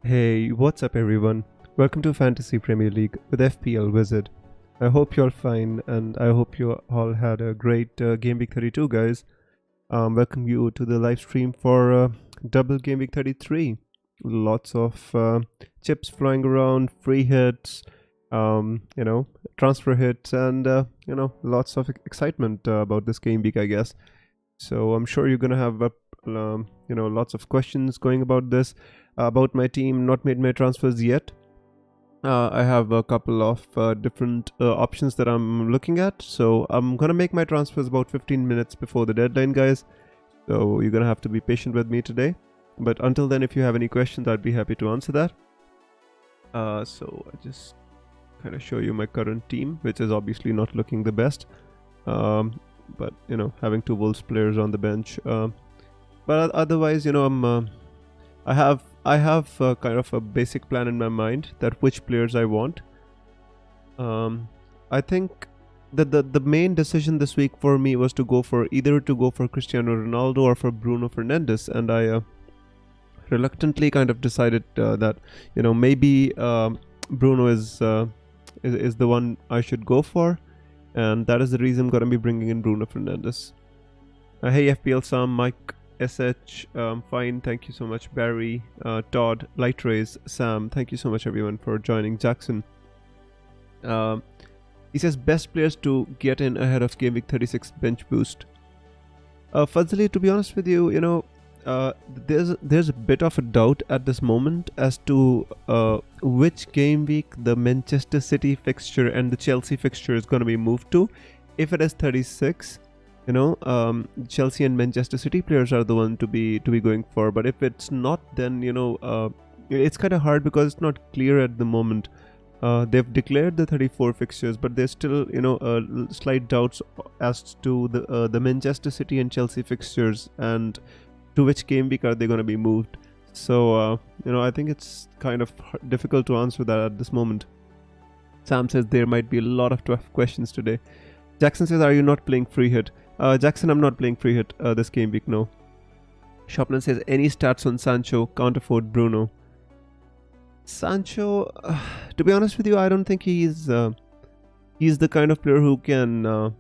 Hey, what's up everyone? Welcome to Fantasy Premier League with FPL Wizard. I hope you're fine and I hope you all had a great Game Week 32, guys. Welcome you to the live stream for double Game Week 33. Lots of chips flying around, free hits, transfer hits, and lots of excitement about this game week, I guess. So I'm sure you're gonna have lots of questions going about this, about my team. Not made my transfers yet. I have a couple of different options that I'm looking at. So I'm gonna make my transfers about 15 minutes before the deadline, guys. So you're gonna have to be patient with me today. But until then, if you have any questions, I'd be happy to answer that. So I just kind of show you my current team, which is obviously not looking the best. But having two Wolves players on the bench. But otherwise, I have kind of a basic plan in my mind that which players I want. I think that the main decision this week for me was to go for Cristiano Ronaldo or for Bruno Fernandez, and I reluctantly kind of decided that maybe Bruno is the one I should go for. And that is the reason I'm going to be bringing in Bruno Fernandez. Hey FPL Sam, Mike, SH, fine, thank you so much. Barry, Todd, Lightrays, Sam, thank you so much everyone for joining. Jackson, he says best players to get in ahead of Game Week 36 bench boost. Fazli, to be honest with you, there's a bit of a doubt at this moment as to which game week the Manchester City fixture and the Chelsea fixture is going to be moved to. If it is 36, Chelsea and Manchester City players are the one to be going for. But if it's not, then it's kind of hard because it's not clear at the moment. They've declared the 34 fixtures, but there's still slight doubts as to the Manchester City and Chelsea fixtures and to which game week are they going to be moved. So I think it's kind of difficult to answer that at this moment. Sam says there might be a lot of tough questions today. Jackson says, are you not playing free hit? Jackson, I'm not playing free hit this game week, no. Shopland says, any stats on Sancho? Can't afford Bruno. Sancho, to be honest with you, I don't think he's the kind of player who can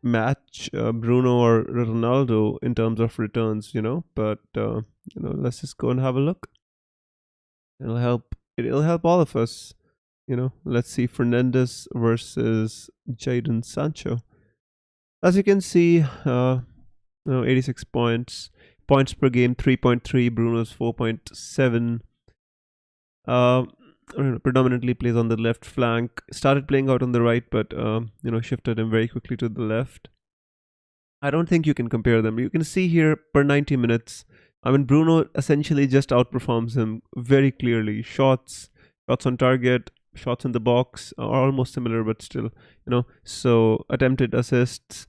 match Bruno or Ronaldo in terms of returns, but let's just go and have a look. It'll help all of us. Let's see, Fernandez versus Jayden Sancho. As you can see, 86 points per game, 3.3. Bruno's 4.7. Predominantly plays on the left flank. Started playing out on the right, but shifted him very quickly to the left. I don't think you can compare them. You can see here per 90 minutes. Bruno essentially just outperforms him very clearly. Shots on target, shots in the box are almost similar, but still, So attempted assists.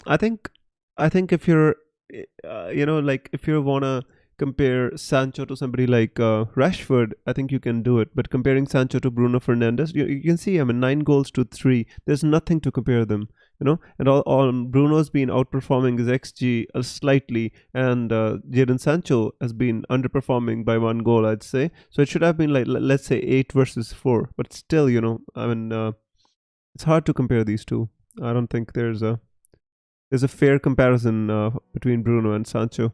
I think if you're, if you wanna compare Sancho to somebody like Rashford, I think you can do it. But comparing Sancho to Bruno Fernandez, you can see 9 goals to 3. There's nothing to compare them, And all Bruno's been outperforming his XG slightly, and Jayden Sancho has been underperforming by 1 goal, I'd say. So it should have been like, let's say 8 versus 4. But still, it's hard to compare these two. I don't think there's a fair comparison between Bruno and Sancho.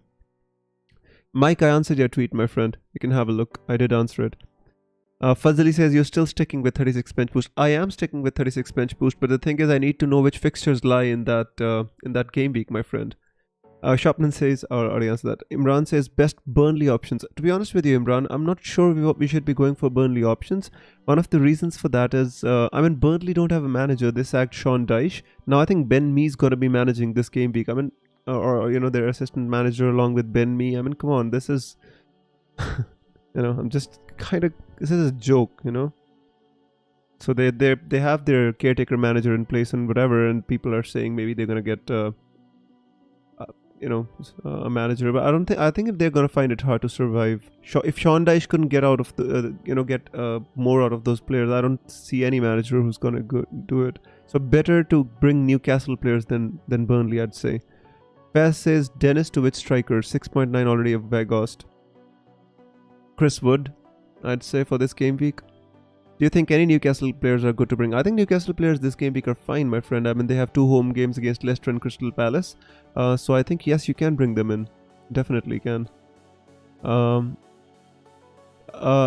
Mike, I answered your tweet, my friend. You can have a look. I did answer it. Fazali says you're still sticking with 36 bench boost. I am sticking with 36 bench boost, but the thing is I need to know which fixtures lie in that game week, my friend. Shopman says, or he answered that. Imran says best Burnley options. To be honest with you, Imran, I'm not sure we should be going for Burnley options. One of the reasons for that is, Burnley don't have a manager. They sacked Sean Dyche. Now I think Ben Mee's going to be managing this game week. Or their assistant manager along with Ben Mee. Come on, this is I'm just kind of, this is a joke, So they have their caretaker manager in place and whatever, and people are saying maybe they're gonna get a manager, but I think if they're gonna find it hard to survive. If Sean Dyche couldn't get out of the get more out of those players, I don't see any manager who's gonna do it. So better to bring Newcastle players than Burnley, I'd say. Faz says Dennis to which striker? 6.9 already of Weghorst. Chris Wood, I'd say, for this game week. Do you think any Newcastle players are good to bring? I think Newcastle players this game week are fine, my friend. I mean, they have 2 home games against Leicester and Crystal Palace. So I think, yes, you can bring them in. Definitely can.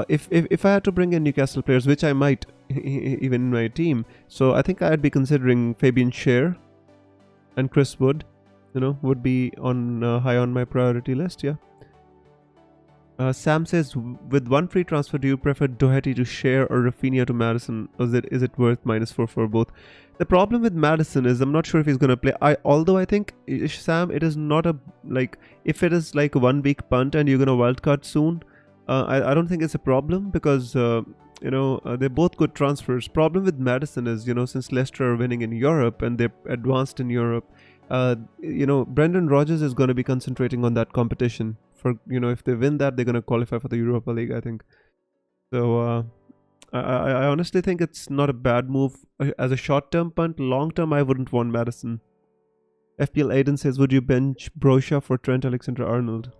If I had to bring in Newcastle players, which I might, even in my team, so I think I'd be considering Fabian Schär and Chris Wood. Would be on high on my priority list. Yeah. Sam says, with one free transfer, do you prefer Doherty to Schär or Rafinha to Maddison? Or is it worth -4 for both? The problem with Maddison is I'm not sure if he's going to play. Although I think, Sam, it is not if it is like a 1 week punt and you're going to wildcard soon, I don't think it's a problem because, they're both good transfers. Problem with Maddison is, since Leicester are winning in Europe and they're advanced in Europe, Brendan Rodgers is going to be concentrating on that competition. For if they win that, they're going to qualify for the Europa League, I think. So I honestly think it's not a bad move as a short-term punt. Long-term, I wouldn't want Maddison. FPL Aiden says, would you bench Brocha for Trent Alexander-Arnold?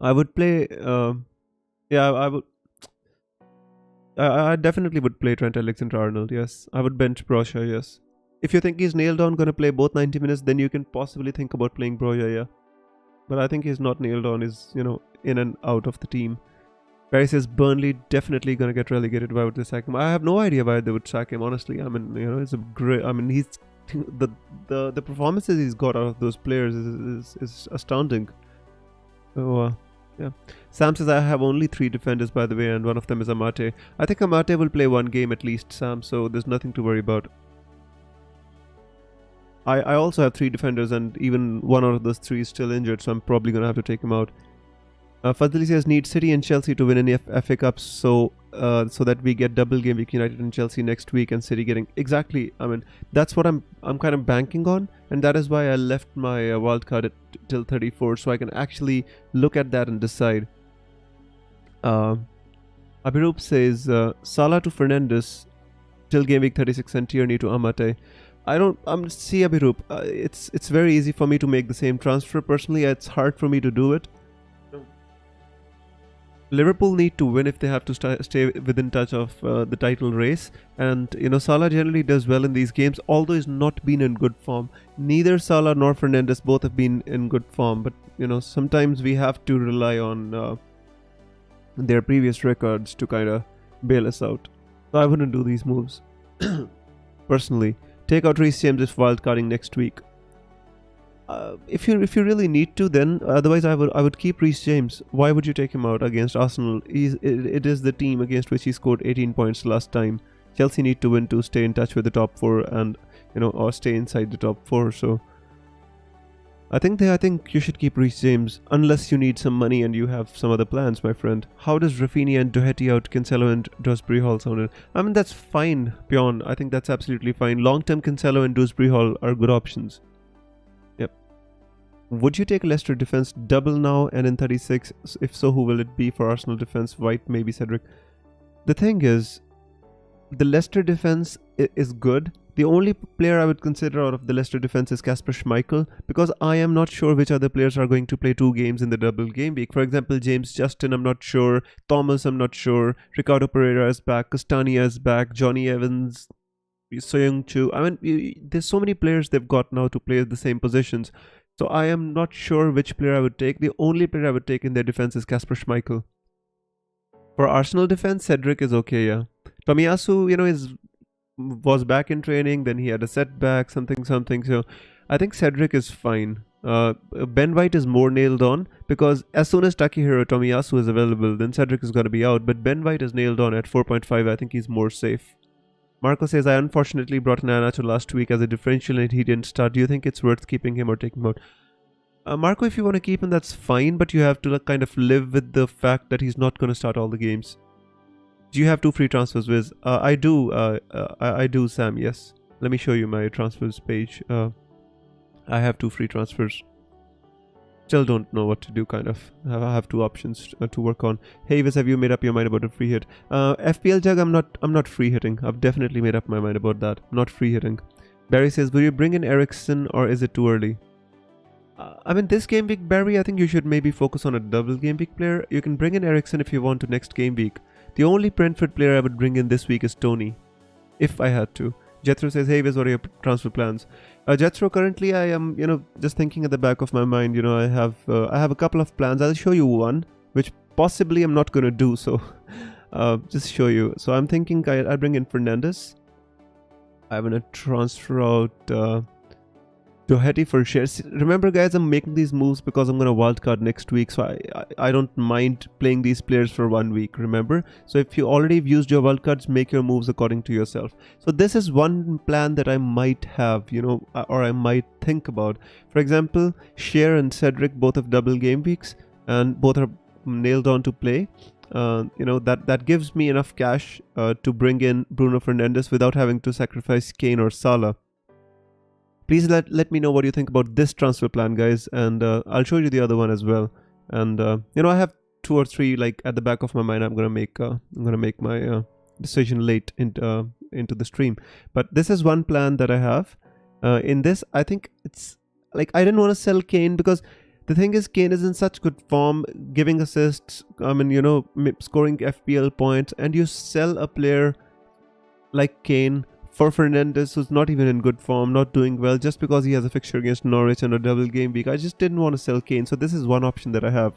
I would play. I would. I definitely would play Trent Alexander-Arnold. Yes, I would bench Brocha. Yes. If you think he's nailed on, going to play both 90 minutes, then you can possibly think about playing Broja, yeah. But I think he's not nailed on, he's, in and out of the team. Barry says Burnley definitely going to get relegated. Why would they sack him? I have no idea why they would sack him, honestly. I mean, it's a great, he's, the performances he's got out of those players is astounding. So, yeah. Sam says, I have only 3 defenders, by the way, and one of them is Amate. I think Amate will play 1 game at least, Sam, so there's nothing to worry about. I also have 3 defenders, and even one out of those 3 is still injured, so I'm probably going to have to take him out. Fadli says, need City and Chelsea to win any FA Cups so that we get double game week United and Chelsea next week, and City getting... Exactly, that's what I'm kind of banking on, and that is why I left my wildcard till 34, so I can actually look at that and decide. Abirup says, Salah to Fernandez till game week 36 and Tierney to Amate. See, Abirup, it's very easy for me to make the same transfer. Personally, it's hard for me to do it. Liverpool need to win if they have to stay within touch of the title race. And, Salah generally does well in these games, although he's not been in good form. Neither Salah nor Fernandez both have been in good form. But, sometimes we have to rely on their previous records to kind of bail us out. So I wouldn't do these moves. Personally. Take out Reece James if wildcarding next week. If you really need to, then otherwise I would keep Reece James. Why would you take him out against Arsenal? It is the team against which he scored 18 points last time. Chelsea need to win to stay in touch with the top 4 and or stay inside the top 4. So I think you should keep Reece James unless you need some money and you have some other plans, my friend. How does Rafinha and Doherty out Cancelo and Dewsbury Hall sounded? That's fine, Pion. I think that's absolutely fine. Long-term Cancelo and Dewsbury Hall are good options. Yep. Would you take Leicester defense double now and in 36? If so, who will it be for Arsenal defense? White, maybe Cedric. The thing is, the Leicester defense is good. The only player I would consider out of the Leicester defense is Kasper Schmeichel, because I am not sure which other players are going to play 2 games in the double game week. For example, James Justin, I'm not sure. Thomas, I'm not sure. Ricardo Pereira is back. Castagna is back. Johnny Evans, Soyoung Chu. There's so many players they've got now to play the same positions. So I am not sure which player I would take. The only player I would take in their defense is Kasper Schmeichel. For Arsenal defense, Cedric is okay, yeah. Tomiyasu, was back in training, then he had a setback, something. So I think Cedric is fine. Ben White is more nailed on, because as soon as Takehiro Tomiyasu is available, then Cedric is going to be out. But Ben White is nailed on at 4.5. I think he's more safe. Marco says, I unfortunately brought Iheanacho last week as a differential and he didn't start. Do you think it's worth keeping him or taking him out? Marco, if you want to keep him, that's fine, but you have to kind of live with the fact that he's not going to start all the games. Do you have 2 free transfers, Wiz? I do. I do, Sam. Yes. Let me show you my transfers page. I have 2 free transfers. Still don't know what to do. Kind of. I have 2 options to work on. Hey, Wiz, have you made up your mind about a free hit? FPL Jug, I'm not free hitting. I've definitely made up my mind about that. I'm not free hitting. Barry says, will you bring in Ericsson or is it too early? I mean, this game week, Barry, I think you should maybe focus on a double game week player. You can bring in Ericsson if you want to next game week. The only Brentford player I would bring in this week is Tony, if I had to. Jethro says, hey, Viz, what are your transfer plans? Jethro, currently I am, just thinking at the back of my mind, I have a couple of plans. I'll show you one, which possibly I'm not going to do, so just show you. So I'm thinking I bring in Fernandez. I'm going to transfer out Doherty for shares. Remember, guys, I'm making these moves because I'm going to wildcard next week, so I don't mind playing these players for 1 week, remember? So if you already have used your wildcards, make your moves according to yourself. So this is one plan that I might have, or I might think about. For example, Cher and Cedric both have double game weeks, and both are nailed on to play. That gives me enough cash to bring in Bruno Fernandez without having to sacrifice Kane or Salah. Please let me know what you think about this transfer plan, guys, and I'll show you the other one as well. And I have 2 or 3 like at the back of my mind. I'm gonna make my decision late into the stream. But this is one plan that I have. In this, I think it's like I didn't want to sell Kane because the thing is Kane is in such good form, giving assists. I mean, scoring FPL points, and you sell a player like Kane for Fernandez, who's not even in good form, not doing well, just because he has a fixture against Norwich and a double game week. I just didn't want to sell Kane, so this is one option that I have.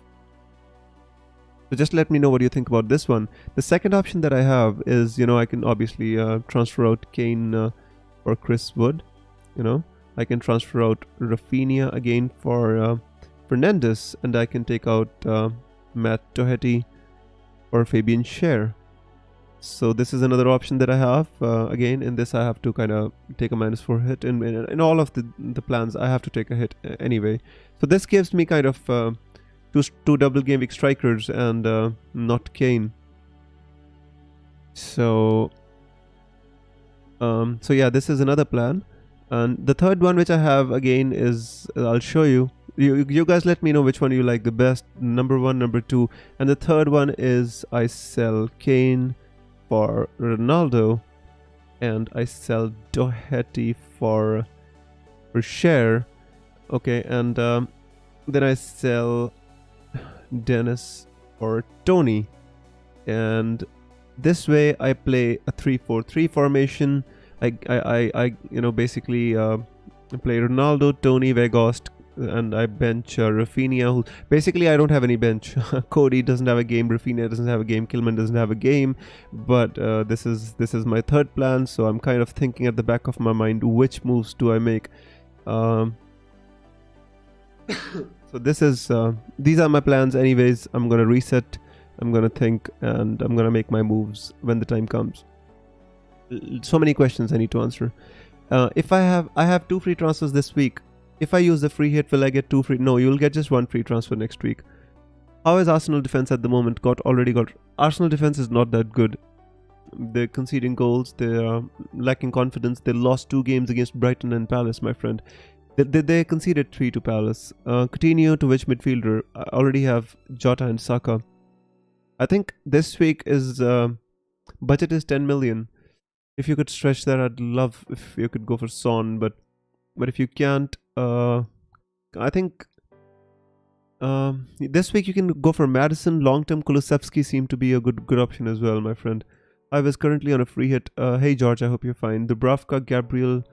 So just let me know what you think about this one. The second option that I have is, I can obviously transfer out Kane for Chris Wood. I can transfer out Rafinha again for Fernandez, and I can take out Matt Doherty or Fabian Schär. So this is another option that I have. Again, in this I have to kind of take a -4 hit. In all of the plans, I have to take a hit anyway. So this gives me kind of two double game week strikers and not Kane. So yeah, this is another plan. And the third one which I have again is, I'll show you. You guys let me know which one you like the best. Number 1, number 2. And the third one is I sell Kane for Ronaldo, and I sell Doherty for Schär. Okay, and then I sell Dennis for Tony, and this way I play a 3-4-3 formation. I basically play Ronaldo, Tony, Weghorst, and I bench Rafinha, who basically I don't have any bench. Cody doesn't have a game, Rafinha doesn't have a game, Kilman doesn't have a game, but this is my third plan, so I'm kind of thinking at the back of my mind which moves do I make. So this is these are my plans anyways. I'm gonna reset, I'm gonna think, and I'm gonna make my moves when the time comes. So many questions I need to answer. If I have 2 free transfers this week. If I use the free hit, will I get 2 free? No, you'll get just 1 free transfer next week. How is Arsenal defense at the moment? Arsenal defense is not that good. They're conceding goals. They're lacking confidence. They lost 2 games against Brighton and Palace, my friend. They conceded 3 to Palace. Coutinho to which midfielder? I already have Jota and Saka. I think this week is budget is 10 million. If you could stretch that, I'd love if you could go for Son, but if you can't, I think this week you can go for Madison. Long-term Kulusevski seemed to be a good option as well, my friend. I was currently on a free hit. Hey George, I hope you're fine. Dubravka, Gabriel,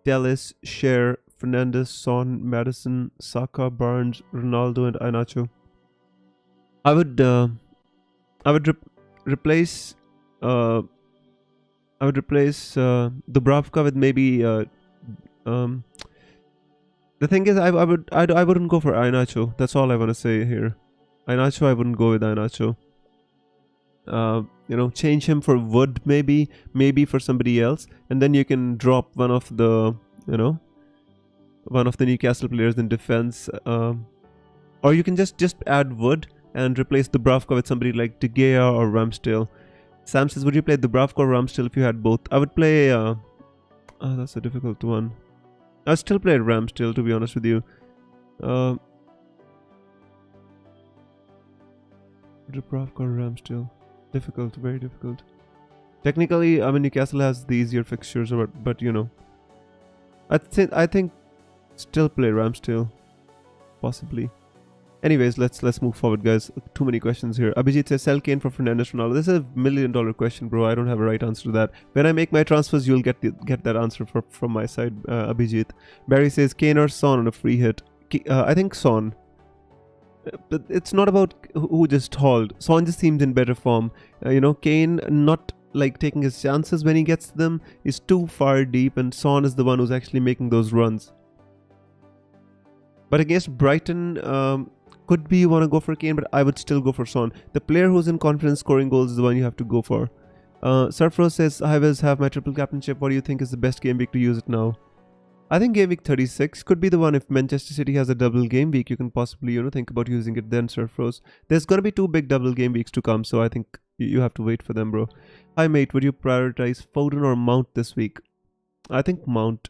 Dallas, Schär, Fernandez, Son, Madison, Saka, Barnes, Ronaldo, and Iheanacho. I would replace Dubravka with maybe the thing is, I wouldn't go for Iheanacho. That's all I want to say here. Iheanacho, I wouldn't go with Iheanacho. Change him for Wood, maybe for somebody else, and then you can drop one of the Newcastle players in defense, or you can just add Wood and replace Dubravka with somebody like De Gea or Ramsdale. Sam says, would you play Dubravka or Ramsdale if you had both? I would play. That's a difficult one. I'd still play Ramsdale, to be honest with you. Dubravka or Ramsdale? Difficult, very difficult. Technically, I mean, Newcastle has the easier fixtures, but I think still play Ramsdale. possibly. Anyways, let's move forward, guys. Too many questions here. Abhijit says, sell Kane for Fernandez Ronaldo. This is $1 million question, bro. I don't have a right answer to that. When I make my transfers, you'll get that answer from my side, Abhijit. Barry says, Kane or Son on a free hit. I think Son. But it's not about who just hauled. Son just seems in better form. Kane not like taking his chances when he gets them is too far deep, and Son is the one who's actually making those runs. But against Brighton, could be you want to go for Kane, but I would still go for Son. The player who's in confidence scoring goals is the one you have to go for. Surfro says, I will have my triple captainship. What do you think is the best game week to use it now? I think game week 36 could be the one. If Manchester City has a double game week, you can possibly, think about using it then, Surfros. There's going to be 2 big double game weeks to come, so I think you have to wait for them, bro. Hi, mate. Would you prioritize Foden or Mount this week? I think Mount.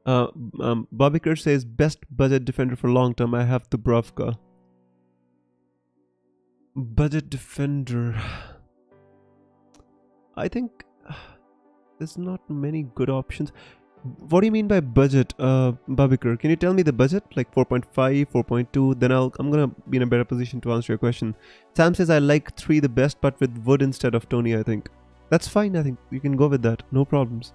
Babikar says, best budget defender for long term. I have Dubravka. Budget defender. I think there's not many good options. What do you mean by budget, Babikar? Can you tell me the budget? Like 4.5, 4.2? Then I'm gonna be in a better position to answer your question. Sam says, I like 3 the best, but with Wood instead of Tony, I think. That's fine, I think. You can go with that. No problems.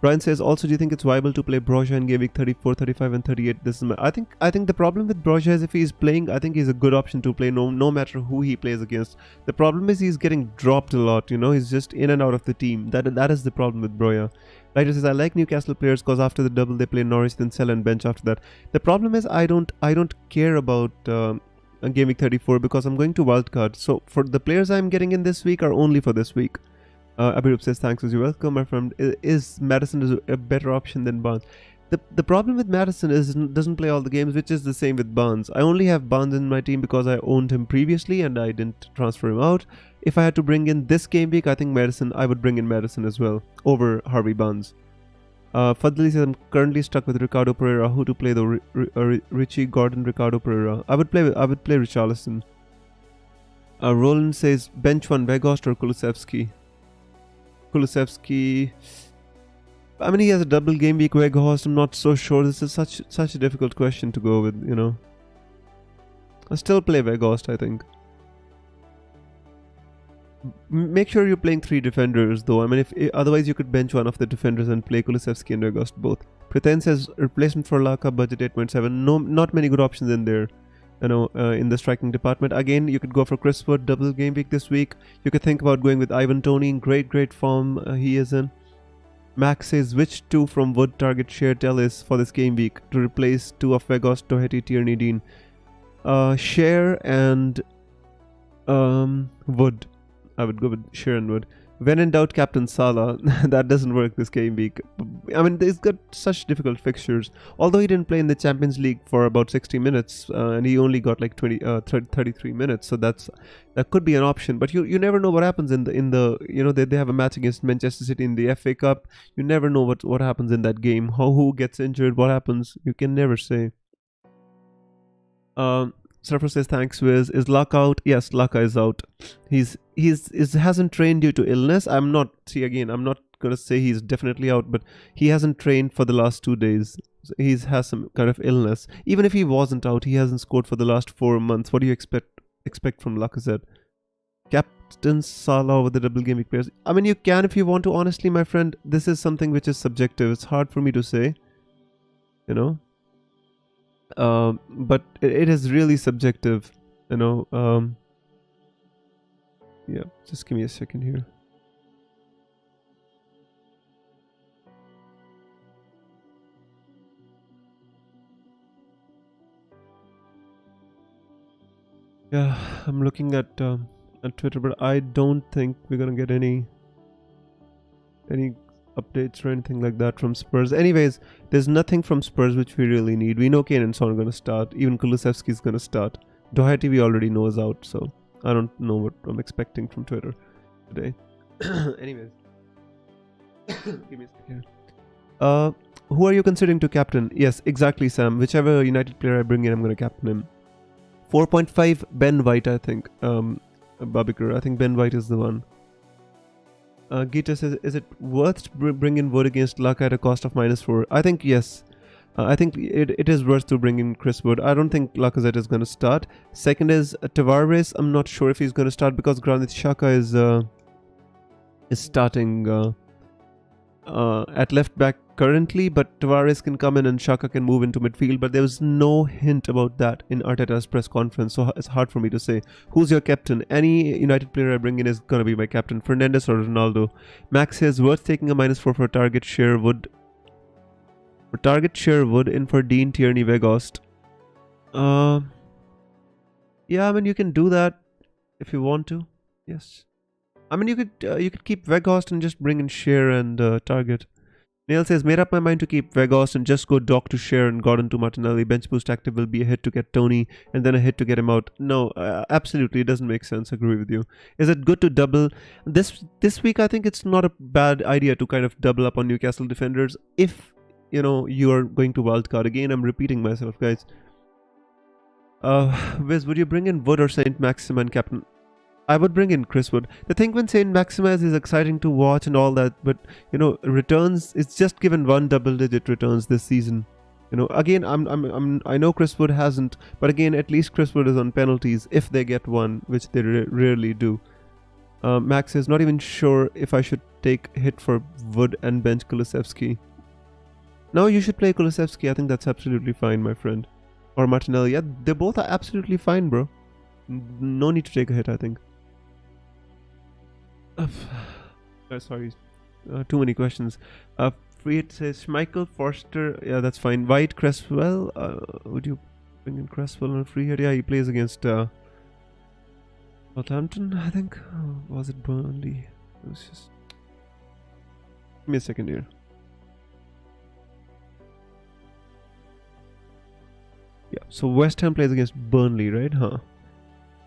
Brian says, also, do you think it's viable to play Broja in game week 34, 35 and 38? This is I think the problem with Broja is if he's playing, I think he's a good option to play no matter who he plays against. The problem is he's getting dropped a lot, he's just in and out of the team. That is the problem with Broja. Writer says, I like Newcastle players because after the double they play Norwich, then sell and bench after that. The problem is I don't care about game week 34 because I'm going to wildcard. So for the players I'm getting in this week are only for this week. Abirup says, thanks, as you're welcome, my friend. Is Maddison a better option than Barnes? The problem with Maddison is doesn't play all the games, which is the same with Barnes. I only have Barnes in my team because I owned him previously and I didn't transfer him out. If I had to bring in this game week, I think I would bring in Maddison as well over Harvey Barnes. Fadli says, I'm currently stuck with Ricardo Pereira. Who to play though? Richie, Gordon, Ricardo Pereira. I would play Richarlison. Roland says, bench one, Weghorst or Kulusevski? Kulusevski. I mean, he has a double game week. Weghorst, I'm not so sure. This is such a difficult question to go with. I still play Weghorst, I think. Make sure you're playing 3 defenders, though. I mean, otherwise you could bench one of the defenders and play Kulusevski and Weghorst both. Pretend says replacement for Laka, budget 8.7. No, not many good options in there. In the striking department. Again, you could go for Chris Wood, double game week this week. You could think about going with Ivan Toney in great form he is in. Max says, which 2 from Wood target share Ellis for this game week to replace 2 of Weghorst, Doherty, Tierney, Dean? Share and Wood. I would go with Share and Wood. When in doubt, Captain Salah. That doesn't work this game week. I mean, he's got such difficult fixtures. Although he didn't play in the Champions League for about 60 minutes, and he only got like 33 minutes. So that could be an option. But you never know what happens in the they have a match against Manchester City in the FA Cup. You never know what happens in that game. Who gets injured? What happens? You can never say. Surfer says, thanks, Wiz. Is Luck out? Yes, Laka is out. He hasn't trained due to illness. I'm not gonna say he's definitely out, but he hasn't trained for the last 2 days. So he has some kind of illness. Even if he wasn't out, he hasn't scored for the last 4 months. What do you expect from Lacazette? Captain Salah with the double game week players. I mean, you can if you want to. Honestly, my friend, this is something which is subjective. It's hard for me to say. But it is really subjective, yeah, just give me a second here. Yeah, I'm looking at Twitter, but I don't think we're gonna get any updates or anything like that from Spurs. Anyways, there's nothing from Spurs which we really need. We know Kane and Son are going to start. Even Kulusevski is going to start. Doherty we already know is out, so I don't know what I'm expecting from Twitter today. Anyways, give me a second. Who are you considering to captain? Yes, exactly, Sam. Whichever United player I bring in, I'm going to captain him. 4.5 Ben White, I think. Babikar, I think Ben White is the one. Gita says, is it worth bringing Wood against Laka at a cost of -4? I think yes. I think it is worth to bring in Chris Wood. I don't think Lacazette is going to start. Second is Tavares. I'm not sure if he's going to start because Granit Xhaka is starting at left back currently, but Tavares can come in and Xhaka can move into midfield. But there was no hint about that in Arteta's press conference, so it's hard for me to say. Who's your captain? Any United player I bring in is going to be my captain. Fernandez or Ronaldo. Max says worth taking a -4 for target share. Wood. For target share, Wood in for Dean, Tierney, Weghorst. Yeah, I mean you can do that if you want to. Yes. I mean you could keep Weghorst and just bring in Shear and target. Neil says, made up my mind to keep Weghorst and just go Doc to Shear and Gordon to Martinelli. Bench boost active will be a hit to get Tony and then a hit to get him out. No, absolutely, it doesn't make sense. I agree with you. Is it good to double? This week I think it's not a bad idea to kind of double up on Newcastle defenders if you are going to wildcard. Again, I'm repeating myself, guys. Wiz, would you bring in Wood or Saint Maximin captain? I would bring in Chris Wood. The thing when Saint Maximin is exciting to watch and all that, but returns, it's just given 1 double-digit returns this season. Again, I know Chris Wood hasn't, but again, at least Chris Wood is on penalties if they get one, which they rarely do. Max is not even sure if I should take a hit for Wood and bench Kulusevski. No, you should play Kulusevski. I think that's absolutely fine, my friend. Or Martinelli. Yeah, they both are absolutely fine, bro. No need to take a hit, I think. Sorry. Too many questions. Fried says Schmeichel, Forster. Yeah, that's fine. White, Cresswell. Would you bring in Cresswell on free hit? Yeah, he plays against Southampton, I think. Was it Burnley? It was just... Give me a second here. Yeah, so West Ham plays against Burnley, right?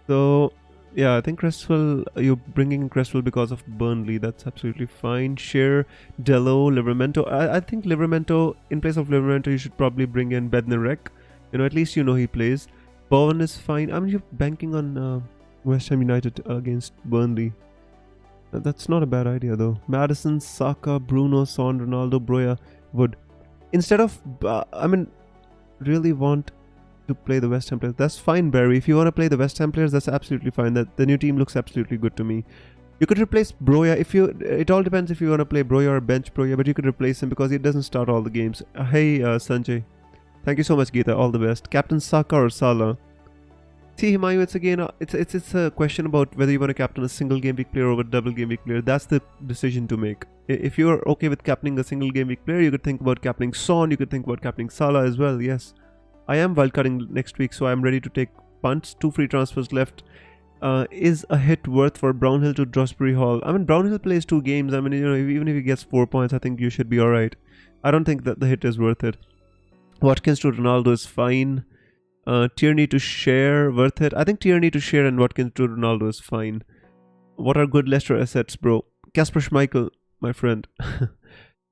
So, yeah, I think Cresswell, you're bringing in Cresswell because of Burnley. That's absolutely fine. Shear, Dello, Livramento. I think Livramento, in place of Livramento, you should probably bring in Bednarek. At least he plays. Bowen is fine. I mean, you're banking on West Ham United against Burnley. That's not a bad idea, though. Maddison, Saka, Bruno, Son, Ronaldo, Broja, Wood. Instead of, really want to play the West Ham players. That's fine, Barry. If you want to play the West Ham players, that's absolutely fine. That the new team looks absolutely good to me. You could replace Broja it all depends if you want to play Broja or bench Broja, but you could replace him because he doesn't start all the games. Hey, Sanjay. Thank you so much, Geeta. All the best. Captain Saka or Salah? See, Himayu, it's again, it's a question about whether you want to captain a single game week player over a double game week player. That's the decision to make. If you're okay with captaining a single game week player, you could think about captaining Son, you could think about captaining Salah as well, yes. I am wildcarding next week, so I'm ready to take punts. 2 free transfers left. Is a hit worth for Brownhill to Drosbury Hall? I mean, Brownhill plays 2 games. I mean, even if he gets 4 points, I think you should be alright. I don't think that the hit is worth it. Watkins to Ronaldo is fine. Tierney to Shear, worth it. I think Tierney to Shear and Watkins to Ronaldo is fine. What are good Leicester assets, bro? Kasper Schmeichel, my friend.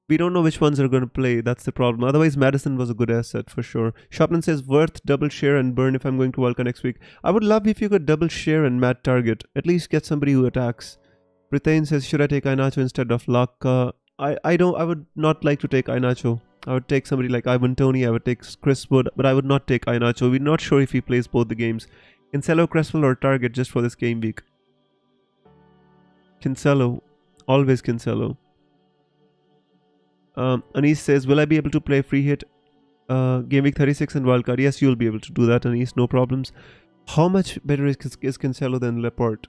We don't know which ones are going to play. That's the problem. Otherwise, Maddison was a good asset for sure. Shopman says worth double Shear and Burn if I'm going to Wildcard next week. I would love if you could double Shear and Matt Target. At least get somebody who attacks. Britain says, should I take Iheanacho instead of Laka? I would not like to take Iheanacho. I would take somebody like Ivan Toney. I would take Chris Wood, but I would not take Iheanacho. We're not sure if he plays both the games. Cancelo, Cresswell or Target just for this game week? Cancelo. Always Cancelo. Anis says, will I be able to play free hit game week 36 and wildcard? Yes, you'll be able to do that, Anis, no problems. How much better is Cancelo than Laporte?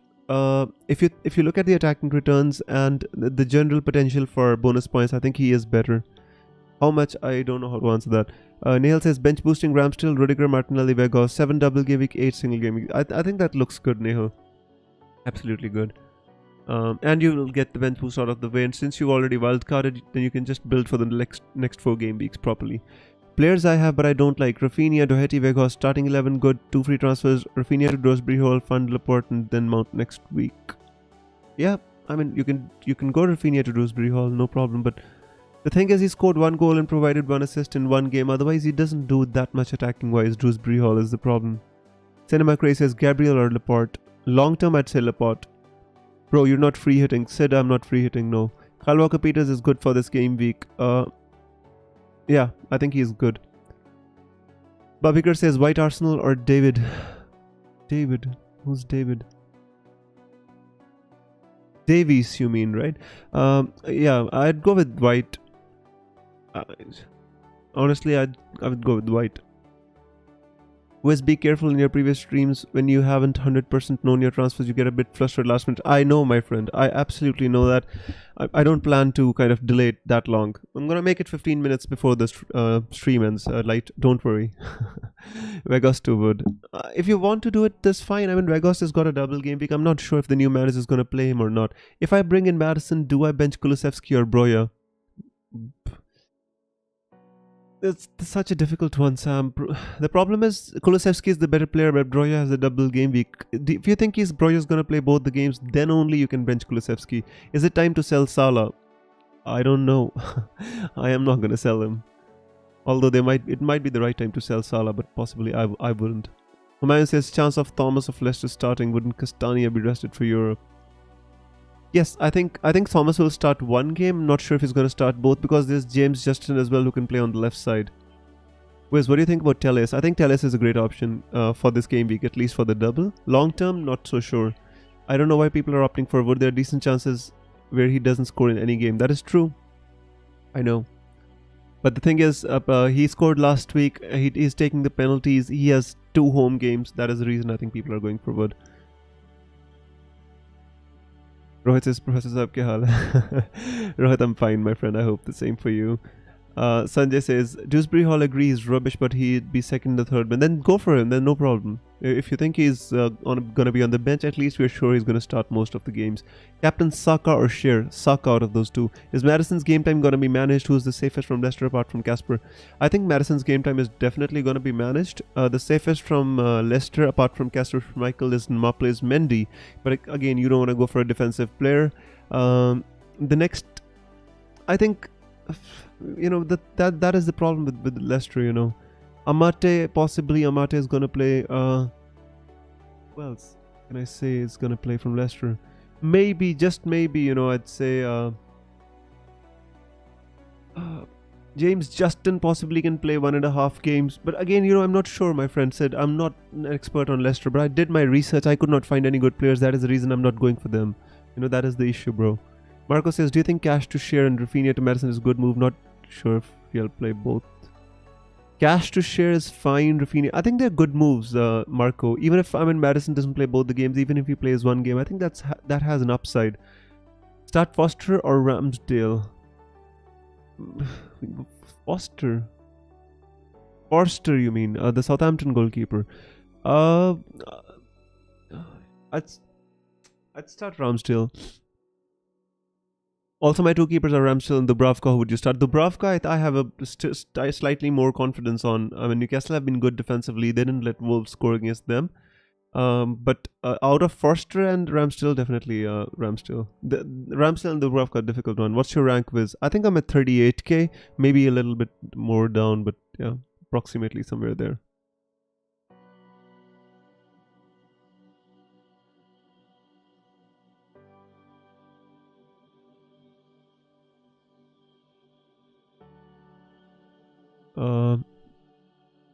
If you look at the attacking returns and the general potential for bonus points, I think he is better. How much? I don't know how to answer that. Neil says, bench boosting Ramsdale, Rudiger, Martinelli, Weghorst, 7 double game week, 8 single game week. I think that looks good, Neil. Absolutely good. And you will get the bench boost out of the way, and since you already wildcarded, then you can just build for the next 4 game weeks properly. Players I have but I don't like: Rafinha, Doherty, Weghorst, starting 11 good, 2 free transfers, Rafinha to Drosbury Hall, fund Laporte, and then Mount next week. Yeah, I mean you can go Rafinha to Drosbury Hall, no problem, but the thing is he scored 1 goal and provided 1 assist in 1 game, otherwise he doesn't do that much attacking wise. Drosbury Hall is the problem. Cinema Craze says Gabriel or Laporte. Long term I'd say Laporte. Bro, you're not free hitting. Sid, I'm not free hitting, no. Kyle Walker-Peters is good for this game week. Yeah, I think he's good. Babikar says White Arsenal or David. David. Who's David? Davies, you mean, right? Yeah, I'd go with White. Honestly, I would go with White. Always be careful in your previous streams. When you haven't 100% known your transfers, you get a bit flustered last minute. I know, my friend. I absolutely know that. I don't plan to kind of delay it that long. I'm going to make it 15 minutes before the stream ends. Light, don't worry. Vegas too would. If you want to do it, that's fine. I mean, Vegas has got a double game week. I'm not sure if the new manager is going to play him or not. If I bring in Madison, do I bench Kulusevski or Broja? It's such a difficult one, Sam. The problem is Kulusevski is the better player, but Broja has a double game week. If you think Broja's going to play both the games, then only you can bench Kulusevski. Is it time to sell Salah? I don't know. I am not going to sell him. Although it might be the right time to sell Salah, but possibly I wouldn't. Humayun says, chance of Thomas of Leicester starting. Wouldn't Castagna be rested for Europe? Yes, I think Thomas will start one game. Not sure if he's going to start both because there's James Justin as well who can play on the left side. Wes, what do you think about Telles? I think Telles is a great option for this game week, at least for the double. Long term, not so sure. I don't know why people are opting for Wood. There are decent chances where he doesn't score in any game. That is true. I know. But the thing is, he scored last week. He's taking the penalties. He has 2 home games. That is the reason I think people are going for Wood. Rohit says, Professor Saab, kya haal hai? Rohit, I'm fine, my friend. I hope the same for you. Sanjay says, Dewsbury Hall agrees, he's rubbish, but he'd be second or third. But then go for him, then no problem. If you think he's going to be on the bench, at least we're sure he's going to start most of the games. Captain Saka or Shear? Saka out of those two. Is Madison's game time going to be managed? Who's the safest from Leicester apart from Casper? I think Madison's game time is definitely going to be managed. The safest from Leicester apart from Casper Michael is Maple Mendy. But again, you don't want to go for a defensive player. The next, I think, you know, that is the problem with Leicester, you know. Possibly Amate is going to play, who else can I say is going to play from Leicester? Maybe, just maybe, you know, I'd say James Justin possibly can play 1.5 games. But again, you know, I'm not sure, my friend said. I'm not an expert on Leicester, but I did my research. I could not find any good players. That is the reason I'm not going for them. You know, that is the issue, bro. Marco says, do you think Cash to Share and Rafinha to Madison is a good move? Not sure if he'll play both. Cash to Share is fine, Rafinha. I think they're good moves, Marco. Even if Madison doesn't play both the games, even if he plays one game, I think that has an upside. Start Foster or Ramsdale? Forster, you mean? The Southampton goalkeeper. I'd start Ramsdale. Also, my 2 keepers are Ramsdale and Dubravka. Who would you start? Dubravka, I have a slightly more confidence on. I mean, Newcastle have been good defensively. They didn't let Wolves score against them. But out of Forster and Ramsdale, definitely Ramsdale. Ramsdale and Dubravka, difficult one. What's your rank, Viz? I think I'm at 38k. Maybe a little bit more down, but yeah, approximately somewhere there.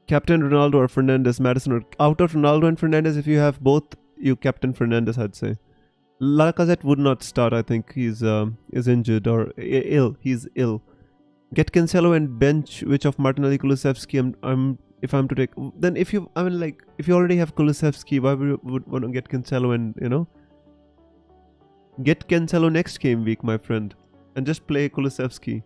Captain Ronaldo or Fernandez, Madison or out of Ronaldo and Fernandez, if you have both, you captain Fernandez, I'd say. Lacazette would not start. I think he's is injured or ill. He's ill. Get Cancelo and bench which of Martinelli, Kulusevski. If I'm to take, then if you if you already have Kulusevski, why would want to get Cancelo and, you know, get Cancelo next game week, my friend, and just play Kulusevski.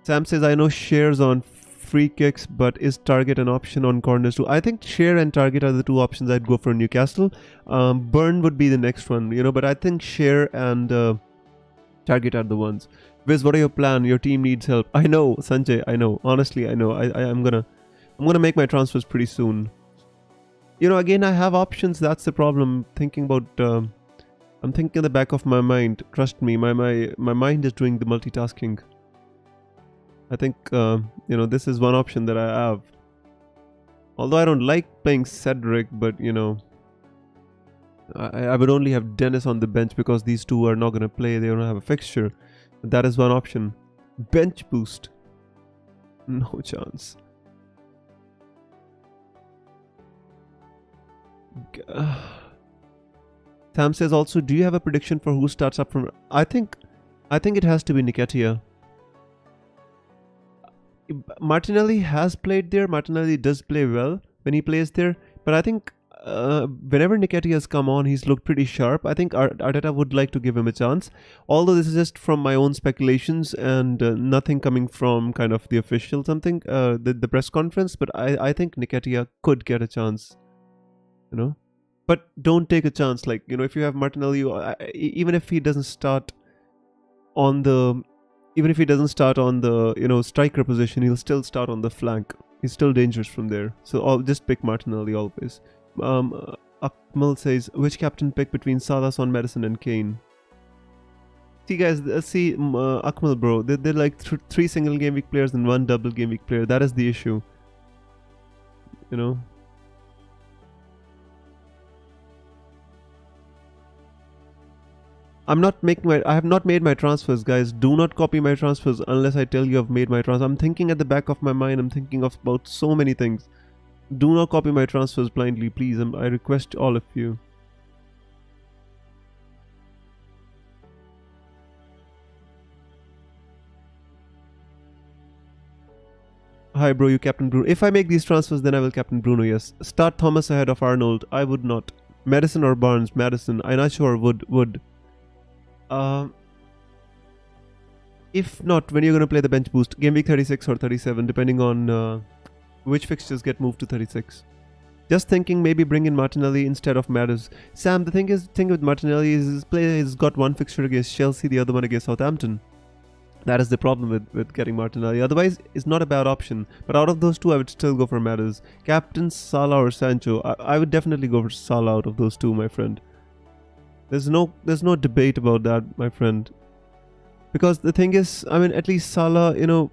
Sam says, I know shares on free kicks, but is target an option on corners too? I think share and target are the 2 options I'd go for Newcastle. Burn would be the next one, you know, but I think share and target are the ones. Viz, what are your plan? Your team needs help. I know, Sanjay, I know. Honestly, I know. I'm gonna make my transfers pretty soon. You know, again, I have options. That's the problem. Thinking about, I'm thinking in the back of my mind. Trust me, my mind is doing the multitasking. I think, you know, this is one option that I have. Although I don't like playing Cedric, but, you know, I would only have Dennis on the bench because these 2 are not going to play. They don't have a fixture. That is one option. Bench boost. No chance. Sam says also, do you have a prediction for who starts up from? I think it has to be Nketiah. Martinelli has played there. Martinelli does play well when he plays there, but I think whenever Nketiah has come on, he's looked pretty sharp. I think Arteta would like to give him a chance. Although this is just from my own speculations and nothing coming from kind of the official something, the press conference. But I think Nketiah could get a chance, you know. But don't take a chance. Like, you know, if you have Martinelli, even if he doesn't start on the striker position, he'll still start on the flank. He's still dangerous from there. So I'll just pick Martinelli always. Akmal says, which captain pick between Salah, Son, Madison and Kane? See guys, Akmal bro, they're like three single game week players and one double game week player. That is the issue, you know. I have not made my transfers, guys. Do not copy my transfers unless I tell you I've made my transfers. I'm thinking at the back of my mind, I'm thinking of about so many things. Do not copy my transfers blindly, please. I request all of you. Hi bro, you captain Bruno. If I make these transfers, then I will captain Bruno, yes. Start Thomas ahead of Arnold. I would not. Madison or Barnes? Madison. I'm not sure. Would. If not, when you're going to play the bench boost? Game week 36 or 37, depending on which fixtures get moved to 36. Just thinking maybe bring in Martinelli instead of Madders. Sam, the thing with Martinelli is his player has got one fixture against Chelsea, the other one against Southampton. That is the problem with getting Martinelli. Otherwise, it's not a bad option. But out of those two, I would still go for Madders. Captain, Salah or Sancho. I would definitely go for Salah out of those two, my friend. There's no debate about that, my friend. Because the thing is, I mean, at least Salah, you know,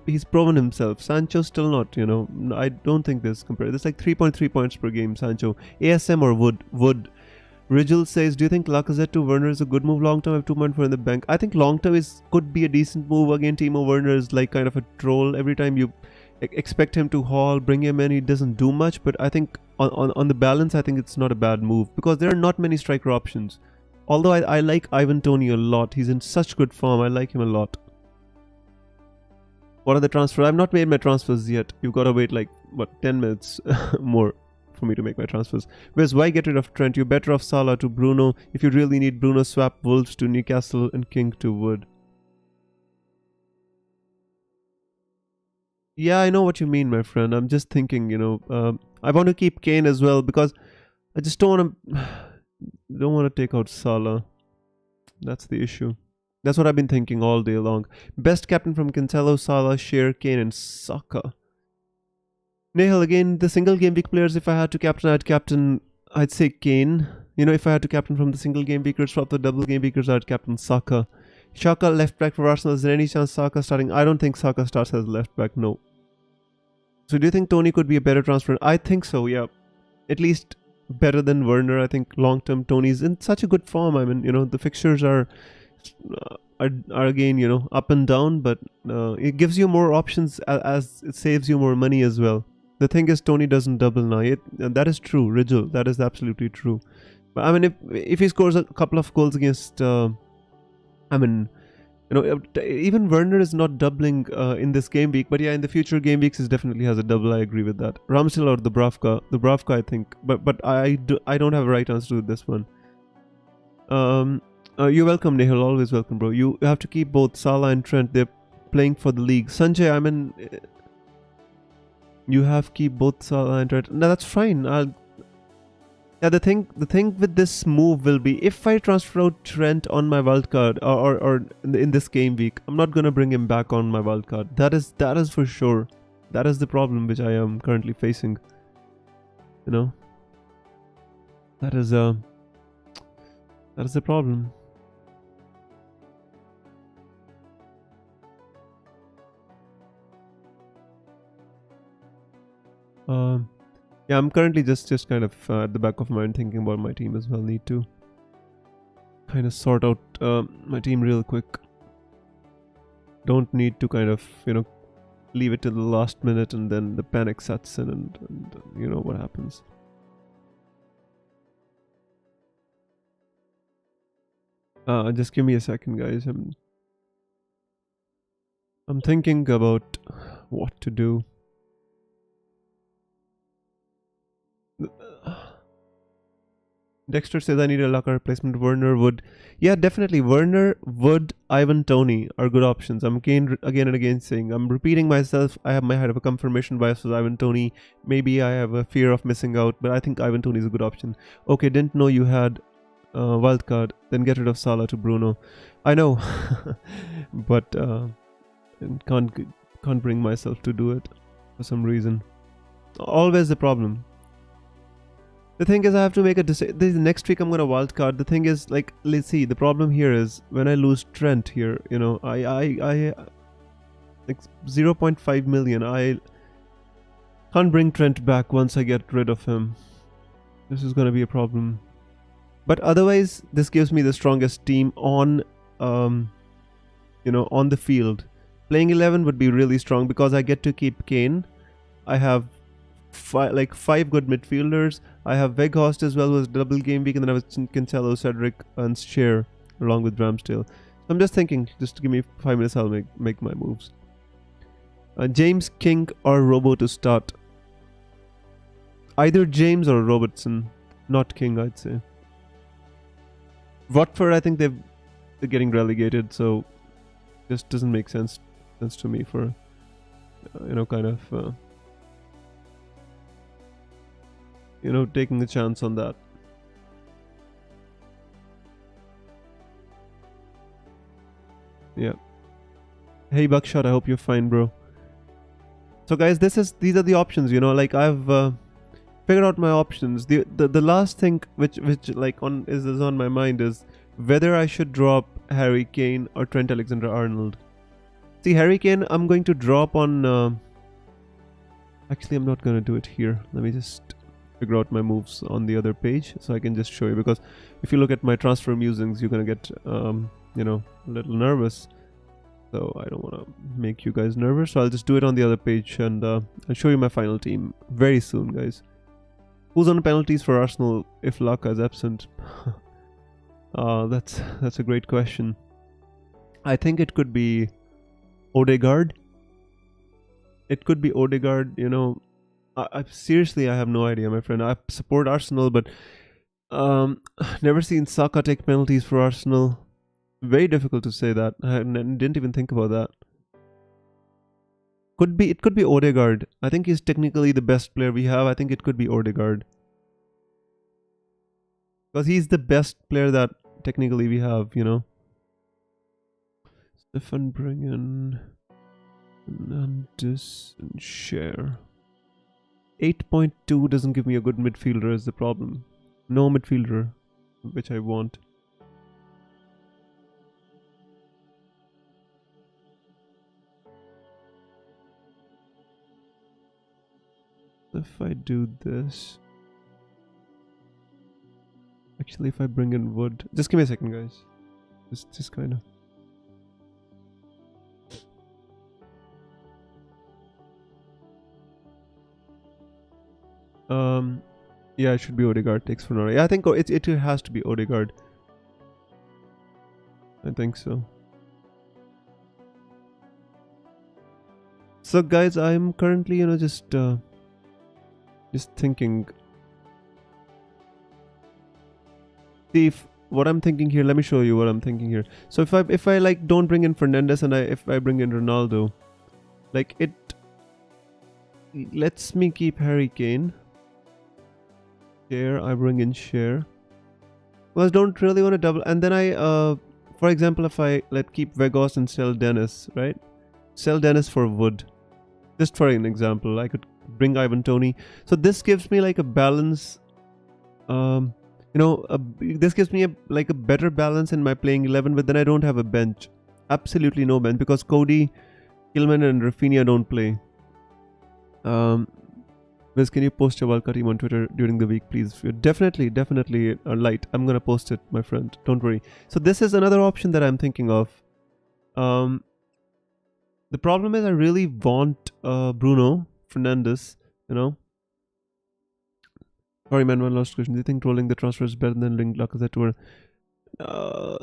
he's proven himself. Sancho still not, you know. I don't think there's compared. There's like 3.3 points per game, Sancho. ASM or Wood. Rigel says, do you think Lacazette to Werner is a good move long term? I have 2.4 in the bank. I think long term could be a decent move. Again, Timo Werner is like kind of a troll. Every time you expect him to haul, bring him in, he doesn't do much. But I think on the balance, I think it's not a bad move because there are not many striker options. Although I like Ivan Toney a lot. He's in such good form. I like him a lot. What are the transfers? I've not made my transfers yet. You've got to wait like, what, 10 minutes more for me to make my transfers. Whereas why get rid of Trent? You're better off Salah to Bruno. If you really need Bruno, swap Wolves to Newcastle and King to Wood. Yeah, I know what you mean, my friend. I'm just thinking, you know, I want to keep Kane as well because I just don't want to take out Salah. That's the issue. That's what I've been thinking all day long. Best captain from Cancelo, Salah, Shearer, Kane and Saka. Nehal, again, the single game week players, if I had to captain, I'd say Kane. You know, if I had to captain from the single game weekers, from the double game weekers, I'd captain Saka. Shaka, left back for Arsenal. Is there any chance Saka starting? I don't think Saka starts as left back, no. So do you think Toney could be a better transfer? I think so, yeah. At least better than Werner. I think long-term Toney's in such a good form. I mean, you know, the fixtures are again, you know, up and down, but it gives you more options as it saves you more money as well. The thing is, Toney doesn't double now. That is true, Rigel. That is absolutely true. But I mean, if he scores a couple of goals against, I mean, you know, even Werner is not doubling in this game week, but yeah, in the future game weeks, he definitely has a double. I agree with that. Ramsdale or Dubravka? Dubravka, I think. But I don't have a right answer to this one. You're welcome, Nehal. Always welcome, bro. You have to keep both Salah and Trent. They're playing for the league. Sanjay, I mean, you have to keep both Salah and Trent. No, that's fine. Yeah, the thing with this move will be if I transfer out Trent on my wildcard or in this game week, I'm not gonna bring him back on my wildcard. That is for sure. That is the problem which I am currently facing. You know, that is the problem. Yeah, I'm currently just kind of at the back of my mind thinking about my team as well. Need to kind of sort out my team real quick. Don't need to kind of, you know, leave it till the last minute and then the panic sets in and you know what happens. Just give me a second, guys. I'm thinking about what to do. Dexter says I need a Laka replacement. Werner, Wood. Yeah, definitely. Werner, Wood, Ivan, Tony are good options. I'm again and again saying, I'm repeating myself. I have a confirmation bias with Ivan Tony. Maybe I have a fear of missing out, but I think Ivan Tony is a good option. Okay, didn't know you had wildcard. Then get rid of Salah to Bruno. I know, but can't bring myself to do it for some reason. Always the problem. The thing is, I have to make a decision. Next week, I'm gonna wildcard. The thing is, like, let's see. The problem here is when I lose Trent here, you know, I like 0.5 million. I can't bring Trent back once I get rid of him. This is gonna be a problem. But otherwise, this gives me the strongest team on, you know, on the field. Playing 11 would be really strong because I get to keep Kane. I have five good midfielders. I have Weghorst as well, who was double game week, and then I have Cancelo, Cedric, and Scheer along with Ramsdale. So I'm just thinking, just give me 5 minutes, I'll make my moves. James, King, or Robo to start. Either James or Robertson, not King, I'd say. Watford, I think they're getting relegated, so just doesn't make sense to me for you know, kind of you know, taking a chance on that. Yeah. Hey Buckshot, I hope you're fine, bro. So guys, these are the options, you know, like I've figured out my options. The last thing which like is on my mind is whether I should drop Harry Kane or Trent Alexander-Arnold. See, Harry Kane, I'm going to drop on actually I'm not going to do it here. Let me just figure out my moves on the other page so I can just show you, because if you look at my transfer musings, you're gonna get you know, a little nervous. So I don't want to make you guys nervous, so I'll just do it on the other page, and I'll show you my final team very soon, guys. Who's on penalties for Arsenal if Laka is absent? That's a great question. I think it could be Odegaard. It could be Odegaard, you know. I seriously, I have no idea, my friend. I support Arsenal, but never seen Saka take penalties for Arsenal. Very difficult to say that. I didn't even think about that. It could be Odegaard. I think he's technically the best player we have. I think it could be Odegaard, because he's the best player that technically we have, you know. Stefan, bring in Fernandez and share. 8.2 doesn't give me a good midfielder is the problem. No midfielder, which I want. If I do this... Actually, if I bring in Wood... Just give me a second, guys. Just kind of... yeah, it should be Odegaard takes for now. Yeah, I think it has to be Odegaard. I think so. So guys, I'm currently, you know, just thinking. See, if what I'm thinking here, let me show you what I'm thinking here. So if I like don't bring in Fernandez and if I bring in Ronaldo, like it lets me keep Harry Kane. Share, I bring in share. Well, I don't really want to double, and then I for example, if I keep Weghorst and sell Dennis, right? Sell Dennis for Wood. Just for an example, I could bring Ivan Toney. So this gives me like a balance. You know, this gives me a better balance in my playing 11, but then I don't have a bench. Absolutely no bench, because Cody, Kilman, and Rafinha don't play. Wiz, can you post your wildcard team on Twitter during the week, please? Definitely, Light. I'm gonna post it, my friend. Don't worry. So this is another option that I'm thinking of. The problem is I really want Bruno Fernandez, you know. Sorry, man, one last question. Do you think rolling the transfer is better than linked Lacazette to uh,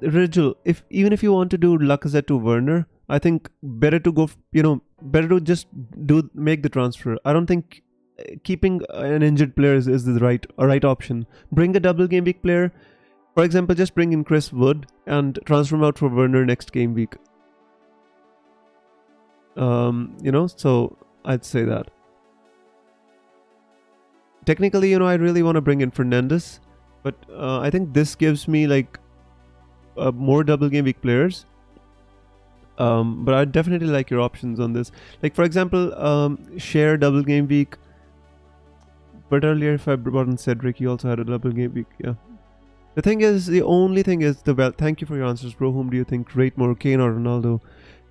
Rigel, if even if you want to do Lacazette to Werner, I think better to go. Better to just make the transfer. I don't think keeping an injured player is the right option. Bring a double game week player. For example, just bring in Chris Wood and transfer him out for Werner next game week. So I'd say that. Technically, I really want to bring in Fernandez, but I think this gives me like more double game week players. But I definitely like your options on this. Like for example, share double game week. But earlier, if I brought in Cedric, he also had a double game week. Yeah. The only thing is thank you for your answers, bro. Whom do you think rate more, Kane or Ronaldo?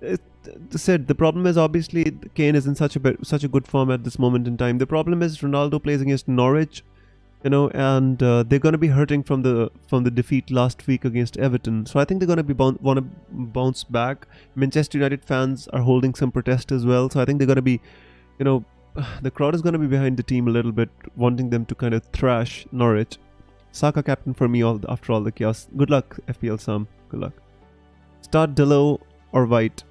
The problem is obviously Kane is in such a good form at this moment in time. The problem is Ronaldo plays against Norwich, and they're going to be hurting from the defeat last week against Everton. So I think they're going to want to bounce back. Manchester United fans are holding some protest as well. So I think they're going to be, the crowd is going to be behind the team a little bit, wanting them to kind of thrash Norwich. Saka captain for me after all the chaos. Good luck, FPL Sam. Good luck. Start Delo or White.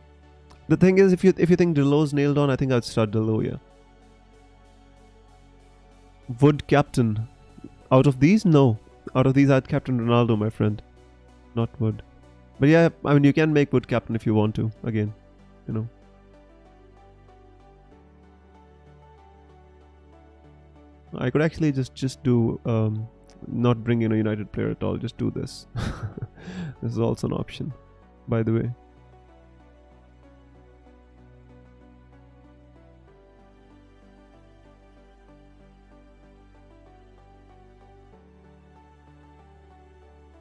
The thing is, if you think Delo's nailed on, I think I'd start Delo, yeah. Wood captain. Out of these, no. Out of these, I'd captain Ronaldo, my friend. Not Wood. But yeah, I mean, you can make Wood captain if you want to. Again, I could actually just do not bring in a United player at all. Just do this. This is also an option, by the way.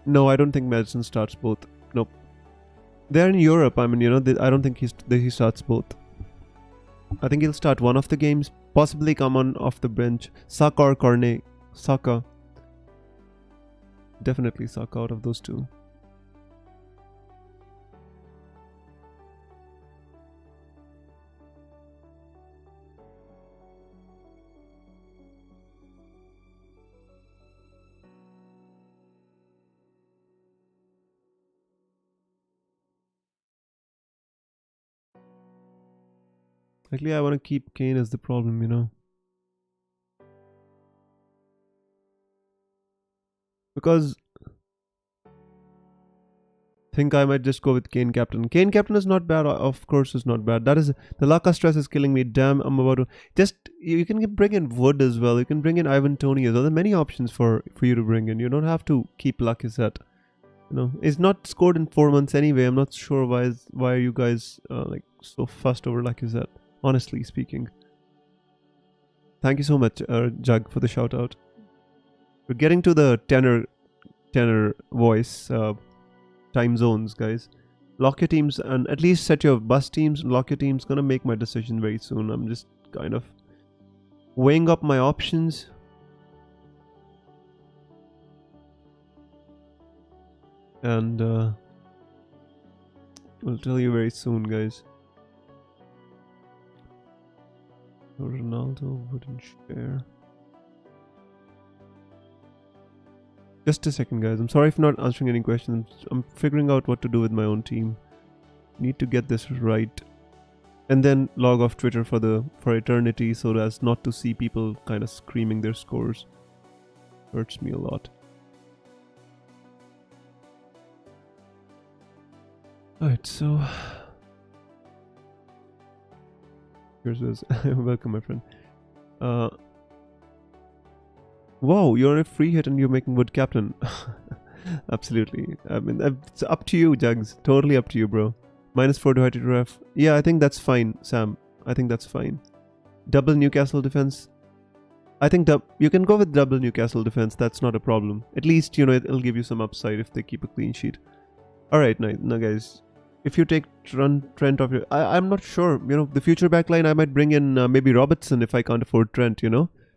No, I don't think Madison starts both. Nope. They're in Europe. I mean, I don't think he starts both. I think he'll start one of the games, possibly come on off the bench. Saka or Cornet. Saka. Definitely Saka out of those two. Actually, I want to keep Kane as the problem, Because think I might just go with Kane captain. Kane captain is not bad, of course is not bad. That is, the Laka stress is killing me. Damn, I'm about to you can bring in Wood as well. You can bring in Ivan Toney as well. There are many options for you to bring in. You don't have to keep Lacazette. He's not scored in 4 months anyway. I'm not sure why are you guys like so fussed over Lacazette, honestly speaking. Thank you so much, Jug, for the shout out. We're getting to the tenor voice time zones, guys. Lock your teams and at least set your bus teams and lock your teams. Gonna make my decision very soon. I'm just kind of weighing up my options. And I'll tell you very soon, guys. Ronaldo wouldn't share. Just a second, guys. I'm sorry for not answering any questions. I'm figuring out what to do with my own team. Need to get this right. And then log off Twitter for eternity so as not to see people kind of screaming their scores. Hurts me a lot. Alright, so here's this. Welcome, my friend. Wow, you're a free hit and you're making Wood captain. Absolutely. I mean, it's up to you, Jugs. Totally up to you, bro. -4 to height to ref. Yeah, I think that's fine, Sam. I think that's fine. Double Newcastle defense. I think you can go with double Newcastle defense. That's not a problem. At least, it'll give you some upside if they keep a clean sheet. Alright, now guys. If you take Trent off your... I'm not sure. The future backline, I might bring in maybe Robertson if I can't afford Trent,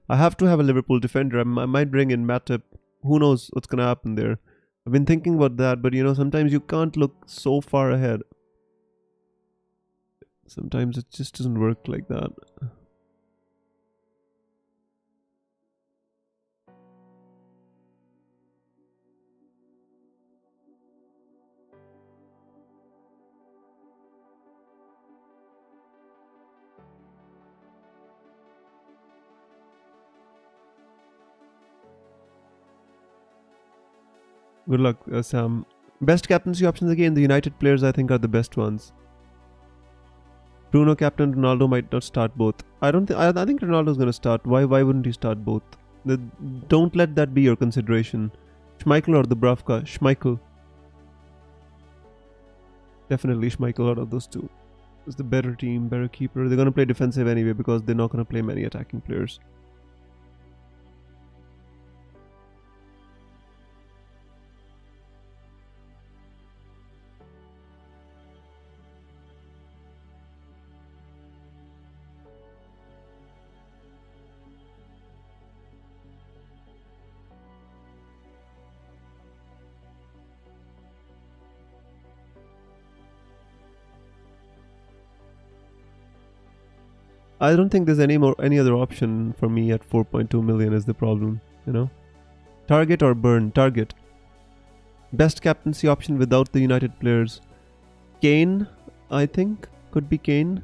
I have to have a Liverpool defender. I might bring in Matip. Who knows what's going to happen there. I've been thinking about that, but sometimes you can't look so far ahead. Sometimes it just doesn't work like that. Good luck, Sam. Best captaincy options again. The United players I think are the best ones. Bruno captain, Ronaldo might not start both. I don't think. I think Ronaldo's gonna start. Why wouldn't he start both? Don't let that be your consideration. Schmeichel or Dubravka? Schmeichel. Definitely Schmeichel out of those two. It's the better team, better keeper. They're gonna play defensive anyway because they're not gonna play many attacking players. I don't think there's any other option for me at 4.2 million is the problem, you know. Target or burn? Target. Best captaincy option without the United players. Kane, I think. Could be Kane.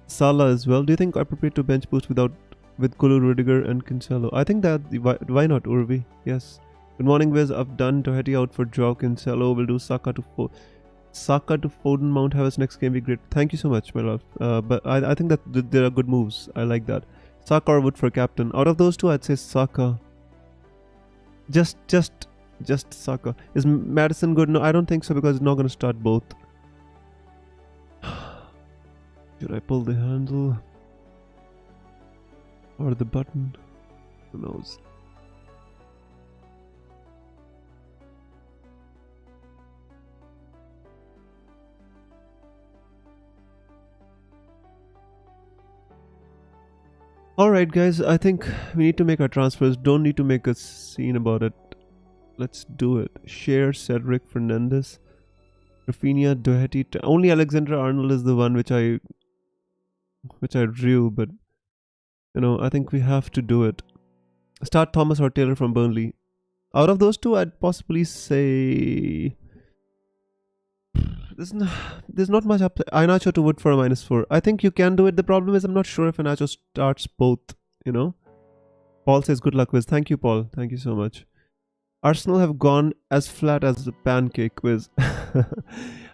Salah as well. Do you think appropriate to bench boost with Kulu, Rudiger and Cancelo? I think that why not Urvi? Yes. Good morning, Wiz. I've done Doherty out for Joao Cancelo. We'll do Saka to Foden, Mount Havertz next game be great. Thank you so much, my love. But I think that there are good moves. I like that. Saka or Wood for captain. Out of those two, I'd say Saka. Just Saka. Is Madison good? No, I don't think so because he's not going to start both. Should I pull the handle or the button? Who knows? Alright guys, I think we need to make our transfers. Don't need to make a scene about it. Let's do it. Share Cedric, Fernandez, Rafinha, Doherty. Only Alexander-Arnold is the one which I drew, but you know, I think we have to do it. Start Thomas or Taylor from Burnley. Out of those two, I'd possibly say there's not much up. Iheanacho to Wood for a -4. I think you can do it. The problem is I'm not sure if Iheanacho starts both, you know. Paul says good luck, Wiz. Thank you, Paul. Thank you so much. Arsenal have gone as flat as a pancake, Wiz.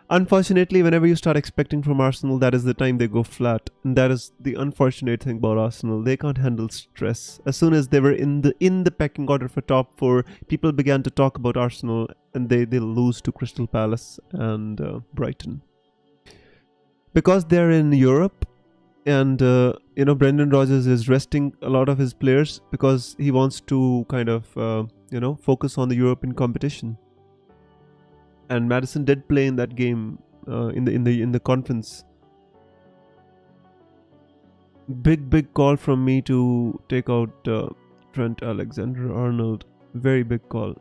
Unfortunately, whenever you start expecting from Arsenal, that is the time they go flat. And that is the unfortunate thing about Arsenal. They can't handle stress. As soon as they were in the pecking order for top 4, people began to talk about Arsenal and they lose to Crystal Palace and Brighton. Because they're in Europe and, you know, Brendan Rodgers is resting a lot of his players because he wants to kind of, you know, focus on the European competition. And Madison did play in that game in the conference. Big call from me to take out Trent Alexander-Arnold. Very big call.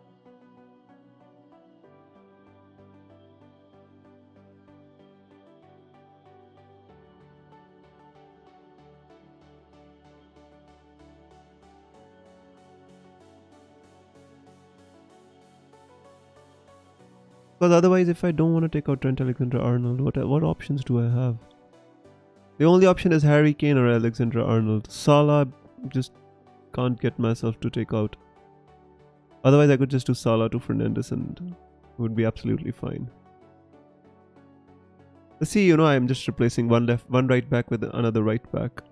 Because otherwise, if I don't want to take out Trent Alexander-Arnold, what options do I have? The only option is Harry Kane or Alexander-Arnold. Salah, just can't get myself to take out. Otherwise, I could just do Salah to Fernandez and it would be absolutely fine. See, you know, I'm just replacing one right back with another right back.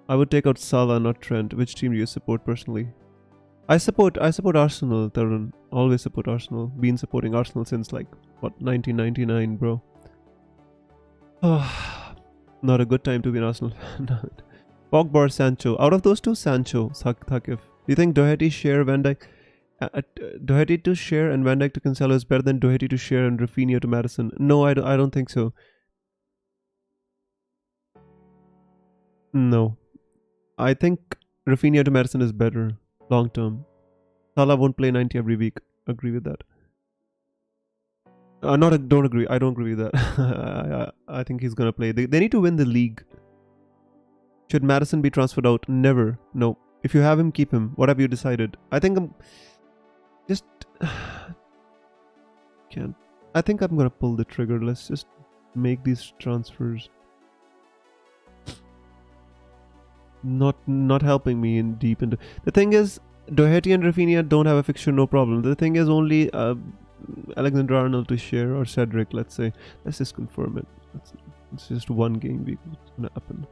I would take out Salah, not Trent. Which team do you support personally? I support Arsenal, Tarun. Always support Arsenal. Been supporting Arsenal since like, what, 1999, bro. Oh, not a good time to be an Arsenal fan. Pogba or Sancho. Out of those two, Sancho. Thakif. Do you think Doherty, Share, Van Dijk... Doherty to Share and Van Dijk to Cancelo is better than Doherty to Share and Rafinha to Madison? No, I don't think so. No. I think Rafinha to Madison is better. Long term. Salah won't play 90 every week. Agree with that. Don't agree. I don't agree with that. I think he's gonna play. They need to win the league. Should Madison be transferred out? Never. No. If you have him, keep him. What have you decided? I think I'm just can't. I think I'm gonna pull the trigger. Let's just make these transfers. Not helping me in deep into. The thing is, Doherty and Rafinha don't have a fixture, no problem. The thing is only Alexander-Arnold to share or Cedric, let's say. Let's just confirm it. It's just one game week. What's gonna happen?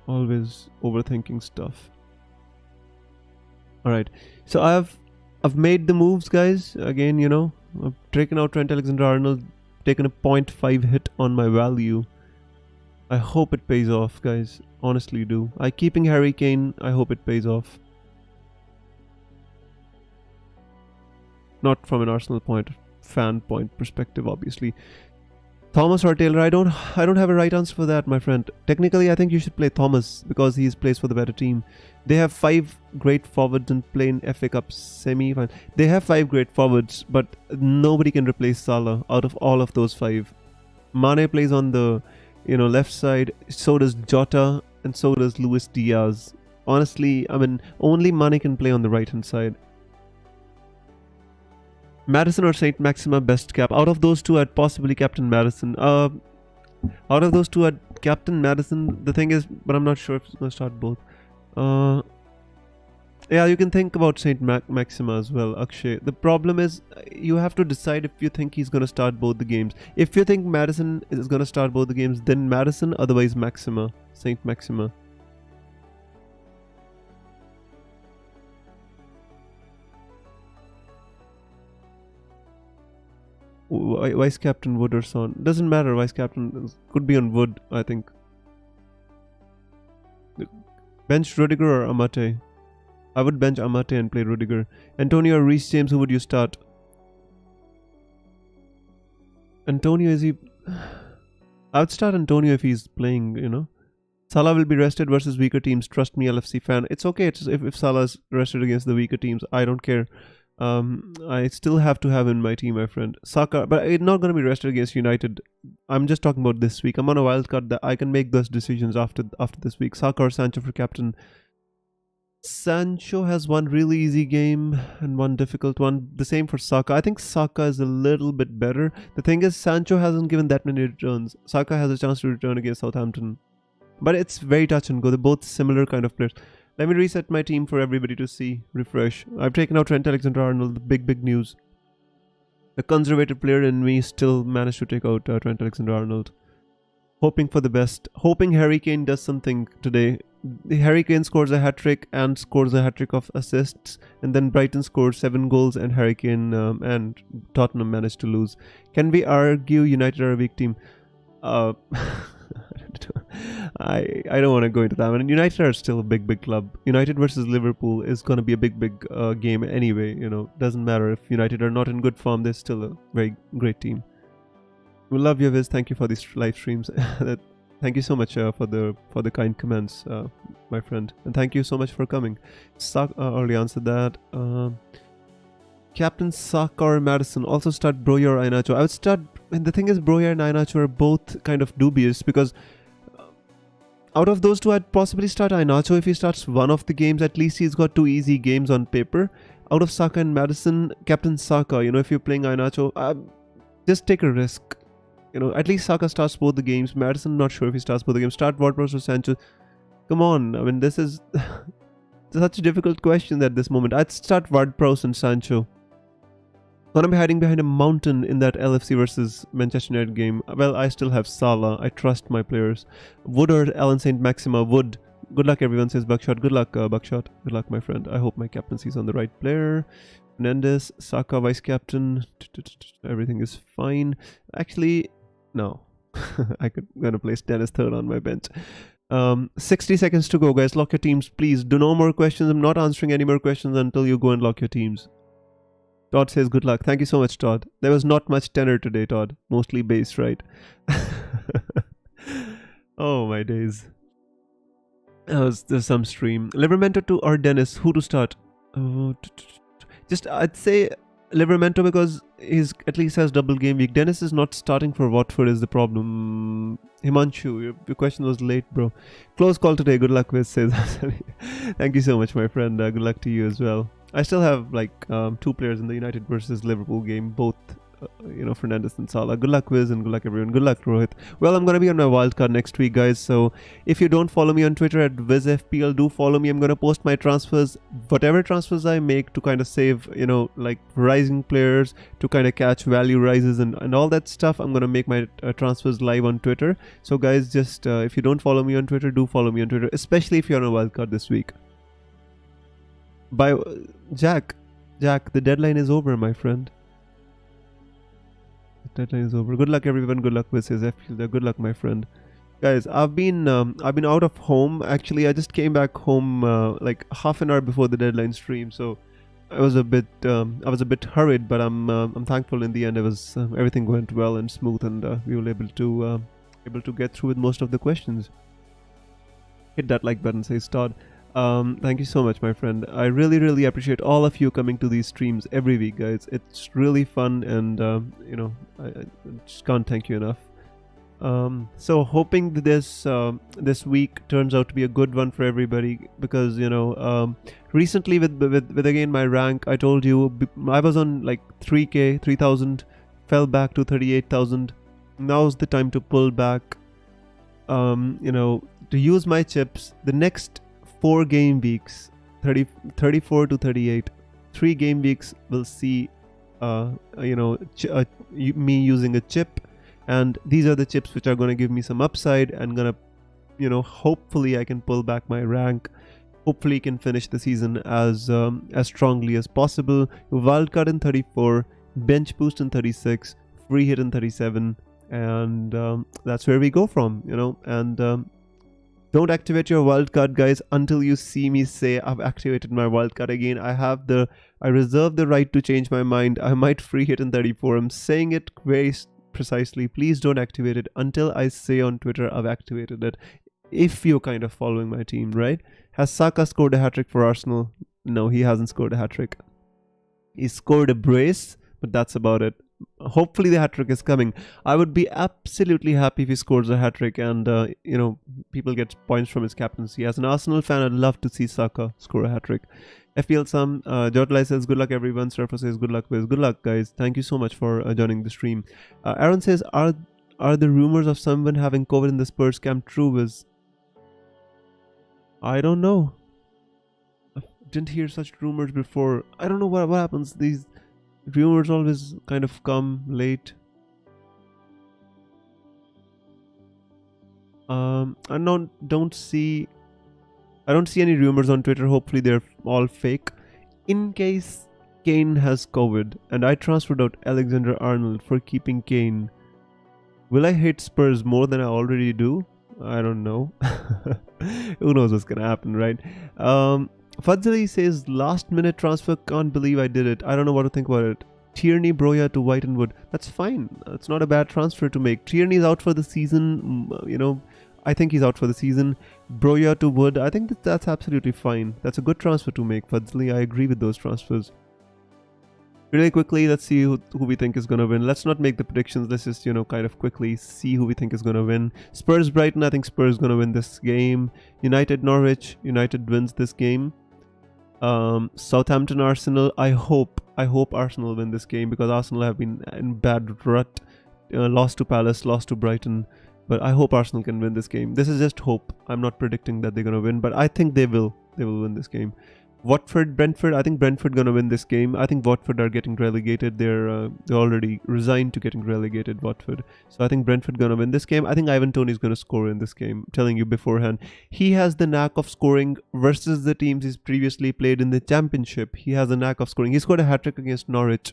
Always overthinking stuff. Alright, so I've made the moves, guys. Again, you know, I've taken out Trent Alexander-Arnold, taken a 0.5 hit on my value. I hope it pays off, guys. Honestly do. I keeping Harry Kane. I hope it pays off. Not from an Arsenal fan point perspective, obviously. Thomas or Taylor, I don't have a right answer for that, my friend. Technically, I think you should play Thomas because he plays for the better team. They have 5 great forwards and play in FA Cup semi-final. They have 5 great forwards, but nobody can replace Salah out of all of those 5. Mane plays on the left side, so does Jota, and so does Luis Diaz. Honestly, I mean, only Mane can play on the right hand side. Maddison or Saint Maxima best cap. Out of those two, I'd possibly captain Maddison. Out of those two, I'd captain Maddison. The thing is, but I'm not sure if it's gonna start both. Yeah, you can think about Saint Maxima as well, Akshay. The problem is, you have to decide if you think he's gonna start both the games. If you think Maddison is gonna start both the games, then Maddison. Otherwise, Maxima, Saint Maxima. Vice captain Wood or Son. Doesn't matter. Vice captain could be on Wood, I think. Bench Rudiger or Amate? I would bench Amate and play Rudiger. Antonio or Reece James, who would you start? Antonio, is he... I would start Antonio if he's playing, you know. Salah will be rested versus weaker teams. Trust me, LFC fan. It's okay if Salah's rested against the weaker teams. I don't care. I still have to have in my team, my friend. Saka, but it's not going to be rested against United. I'm just talking about this week. I'm on a wildcard that I can make those decisions after this week. Saka or Sancho for captain. Sancho has one really easy game and one difficult one. The same for Saka. I think Saka is a little bit better. The thing is, Sancho hasn't given that many returns. Saka has a chance to return against Southampton. But it's very touch and go. They're both similar kind of players. Let me reset my team for everybody to see. Refresh. I've taken out Trent Alexander-Arnold. The big news. The conservative player in me still managed to take out Trent Alexander-Arnold. Hoping for the best. Hoping Harry Kane does something today. Harry Kane scores a hat-trick and scores a hat-trick of assists. And then Brighton scores 7 goals and Harry Kane and Tottenham managed to lose. Can we argue United are a weak team? I don't want to go into that. I mean, United are still a big club. United versus Liverpool is going to be a big game anyway. You know, doesn't matter if United are not in good form. They're still a very great team. We love you, Viz. Thank you for these live streams. Thank you so much for the kind comments, my friend, and thank you so much for coming. Already answered that. Captain Saka or Maddison. Also start Broja or Iheanacho. I would start. And the thing is, Broja and Iheanacho are both kind of dubious because out of those two, I'd possibly start Iheanacho if he starts one of the games. At least he's got 2 easy games on paper. Out of Saka and Maddison, Captain Saka. You know, if you're playing Iheanacho, just take a risk. You know, at least Saka starts both the games. Maddison, not sure if he starts both the games. Start Ward-Prowse or Sancho. Come on, I mean, this is such a difficult question at this moment. I'd start Ward-Prowse and Sancho. Gonna be hiding behind a mountain in that LFC versus Manchester United game. Well, I still have Salah. I trust my players. Wood or Alan St. Maxima? Wood. Good luck, everyone, says Buckshot. Good luck, Buckshot. Good luck, my friend. I hope my captaincy is on the right player. Fernandez, Saka, vice captain. Everything is fine. Actually, no. I'm gonna place Dennis third on my bench. 60 seconds to go, guys. Lock your teams, please. Do no more questions. I'm not answering any more questions until you go and lock your teams. Todd says good luck. Thank you so much, Todd. There was not much tenor today, Todd. Mostly bass, right? Oh, my days. There's some stream. Livermento to or Dennis. Who to start? Just, I'd say Livermento because he's at least has double game week. Dennis is not starting for Watford is the problem. Himanshu, your question was late, bro. Close call today. Good luck with says. Thank you so much, my friend. Good luck to you as well. I still have like 2 players in the United versus Liverpool game, both Fernandez and Salah. Good luck, Wiz, and good luck, everyone. Good luck, Rohit. Well, I'm going to be on my wildcard next week, guys. So if you don't follow me on Twitter at WizFPL, do follow me. I'm going to post my transfers, whatever transfers I make, to kind of save, like rising players, to kind of catch value rises and all that stuff. I'm going to make my transfers live on Twitter. So, guys, just if you don't follow me on Twitter, do follow me on Twitter, especially if you're on a wildcard this week. By Jack, the deadline is over, my friend. The deadline is over. Good luck, everyone. Good luck with his FPL. Good luck, my friend. Guys, I've been out of home. Actually, I just came back home like half an hour before the deadline stream, so I was a bit hurried, but I'm thankful in the end. It was everything went well and smooth, and we were able to get through with most of the questions. Hit that like button, says Todd. Thank you so much, my friend. I really, really appreciate all of you coming to these streams every week, guys. It's really fun, and I just can't thank you enough. So hoping that this week turns out to be a good one for everybody, because recently with again my rank, I told you I was on like 3,000, fell back to 38,000. Now's the time to pull back. To use my chips. The next 4 game weeks, 34 to 38, 3 game weeks will see me using a chip, and these are the chips which are going to give me some upside and gonna hopefully I can pull back my rank, hopefully can finish the season as strongly as possible. Wildcard in 34, bench boost in 36, free hit in 37, and that's where we go from, and don't activate your wildcard, guys, until you see me say I've activated my wildcard again. I reserve the right to change my mind. I might free hit in 34. I'm saying it very precisely. Please don't activate it until I say on Twitter I've activated it. If you're kind of following my team, right? Has Saka scored a hat-trick for Arsenal? No, he hasn't scored a hat-trick. He scored a brace, but that's about it. Hopefully the hat-trick is coming. I would be absolutely happy if he scores a hat-trick and people get points from his captaincy. As an Arsenal fan, I'd love to see Saka score a hat-trick. FPL Sam, Jotlai says good luck everyone. Surfer says good luck, Wiz. Good luck, guys. Thank you so much for joining the stream. Aaron says, are the rumors of someone having COVID in the Spurs camp true, Wiz? I don't know. I didn't hear such rumors before. I don't know what happens. These rumors always kind of come late. I don't see any rumors on Twitter. Hopefully they're all fake. In case Kane has COVID and I transferred out Alexander-Arnold for keeping Kane, will I hate Spurs more than I already do? I don't know. Who knows what's gonna happen, right? Fadzali says, last minute transfer, can't believe I did it. I don't know what to think about it. Tierney, Broja to White and Wood. That's fine. It's not a bad transfer to make. Tierney's out for the season. I think he's out for the season. Broja to Wood. I think that's absolutely fine. That's a good transfer to make, Fadzali. I agree with those transfers. Really quickly, let's see who we think is going to win. Let's not make the predictions. Let's just, kind of quickly see who we think is going to win. Spurs, Brighton. I think Spurs is going to win this game. United, Norwich. United wins this game. Southampton, Arsenal. I hope Arsenal win this game, because Arsenal have been in bad rut. Lost to Palace, lost to Brighton. But I hope Arsenal can win this game. This is just hope. I'm not predicting that they're going to win, but I think they will. They will win this game. Watford, Brentford. I think Brentford going to win this game. I think Watford are getting relegated. They're already resigned to getting relegated, Watford. So I think Brentford going to win this game. I think Ivan Toney is going to score in this game. I'm telling you beforehand. He has the knack of scoring versus the teams he's previously played in the Championship. He has a knack of scoring. He scored a hat-trick against Norwich.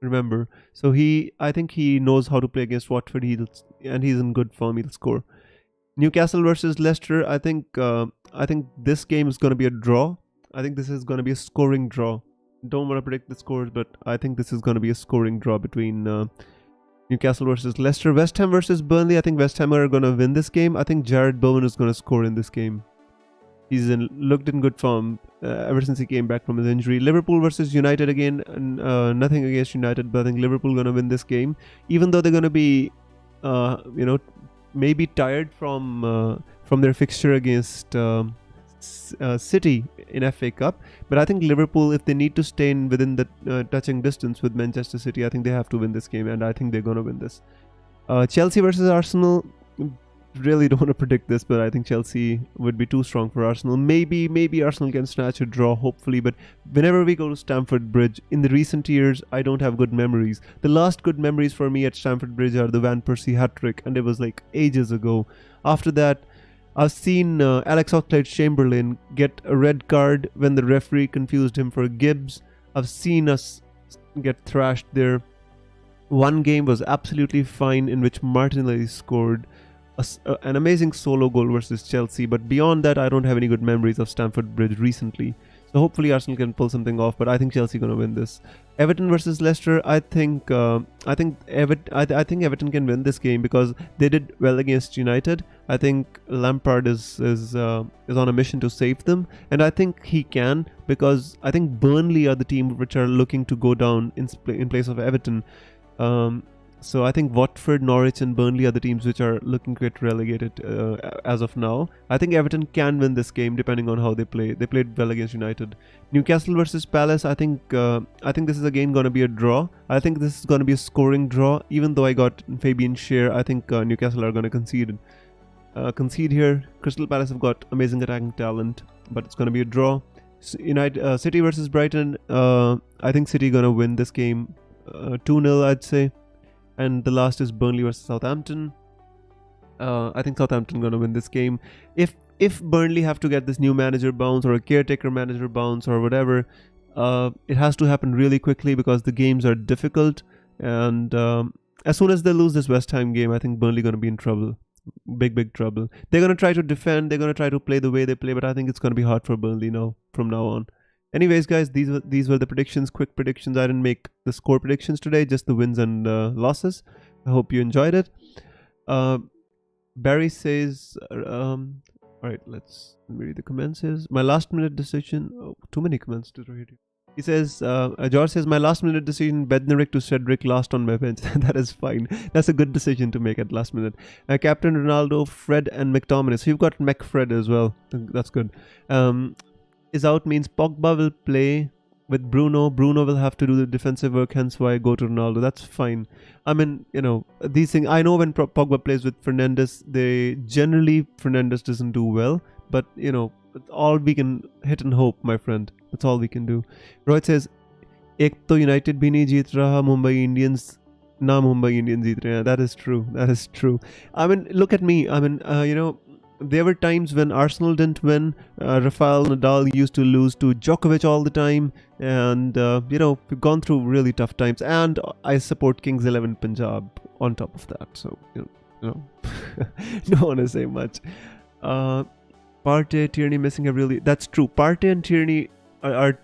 Remember. So I think he knows how to play against Watford. And he's in good form. He'll score. Newcastle versus Leicester. I think this game is going to be a draw. I think this is going to be a scoring draw. Don't want to predict the scores, but I think this is going to be a scoring draw between Newcastle versus Leicester. West Ham versus Burnley. I think West Ham are going to win this game. I think Jared Bowen is going to score in this game. He's looked in good form ever since he came back from his injury. Liverpool versus United again. Nothing against United, but I think Liverpool going to win this game. Even though they're going to be, maybe tired from their fixture against City in FA Cup. But I think Liverpool, if they need to stay within the touching distance with Manchester City, I think they have to win this game, and I think they're going to win this. Chelsea versus Arsenal. Really don't want to predict this, but I think Chelsea would be too strong for Arsenal. Maybe Arsenal can snatch a draw, hopefully. But whenever we go to Stamford Bridge, in the recent years, I don't have good memories. The last good memories for me at Stamford Bridge are the Van Persie hat-trick, and it was like ages ago. After that, I've seen Alex Oxlade-Chamberlain get a red card when the referee confused him for Gibbs. I've seen us get thrashed there. One game was absolutely fine in which Martinelli scored an amazing solo goal versus Chelsea, but beyond that I don't have any good memories of Stamford Bridge recently. So hopefully Arsenal can pull something off, but I think Chelsea gonna win this. Everton versus Leicester. I think Everton can win this game because they did well against United. I think Lampard is on a mission to save them, and I think he can, because I think Burnley are the team which are looking to go down in place of Everton. So I think Watford, Norwich and Burnley are the teams which are looking to get relegated as of now. I think Everton can win this game depending on how they play. They played well against United. Newcastle versus Palace. I think this is again going to be a draw. I think this is going to be a scoring draw. Even though I got Fabian Schär, I think Newcastle are going to concede here. Crystal Palace have got amazing attacking talent, but it's going to be a draw. City versus Brighton. I think City going to win this game 2-0, I'd say. And the last is Burnley versus Southampton. I think Southampton gonna win this game. If Burnley have to get this new manager bounce or a caretaker manager bounce or whatever, it has to happen really quickly because the games are difficult. And as soon as they lose this West Ham game, I think Burnley gonna be in trouble, big trouble. They're gonna try to defend. They're gonna try to play the way they play, but I think it's gonna be hard for Burnley from now on. Anyways, guys, these were the predictions, quick predictions. I didn't make the score predictions today, just the wins and losses. I hope you enjoyed it. Barry says, all right, let's read the comments. My last minute decision. Oh, too many comments to read. He says, George says, my last minute decision, Bednarik to Cedric last on my bench. That is fine. That's a good decision to make at last minute. Captain Ronaldo, Fred and McTominay. So you've got McFred as well. That's good. Is out means Pogba will play with Bruno. Bruno will have to do the defensive work, hence why I go to Ronaldo. That's fine. I mean, these things, I know when Pogba plays with Fernandez, Fernandez doesn't do well, but all we can hit and hope, my friend. That's all we can do. Rohit says, Ek to United bhi nahi jeet raha, Mumbai Indians jeet rahe hain. That is true. I mean, look at me. I mean, there were times when Arsenal didn't win. Rafael Nadal used to lose to Djokovic all the time. And, we've gone through really tough times. And I support Kings 11 Punjab on top of that. So, don't want to say much. Partey, Tierney missing that's true. Partey and Tierney are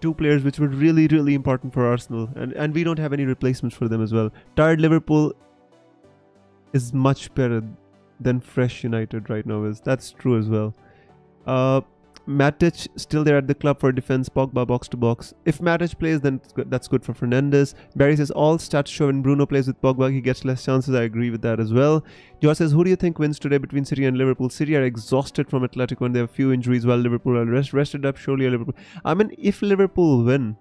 two players which were really, really important for Arsenal. And we don't have any replacements for them as well. Tired Liverpool is much better than fresh United right now is. That's true as well. Matic still there at the club for defense. Pogba box to box. If Matic plays, then that's good for Fernandez. Barry says all stats show when Bruno plays with Pogba, he gets less chances. I agree with that as well. Josh says, who do you think wins today between City and Liverpool? City are exhausted from Atletico and they have a few injuries, while Liverpool are rested up. Surely Liverpool. I mean, if Liverpool win,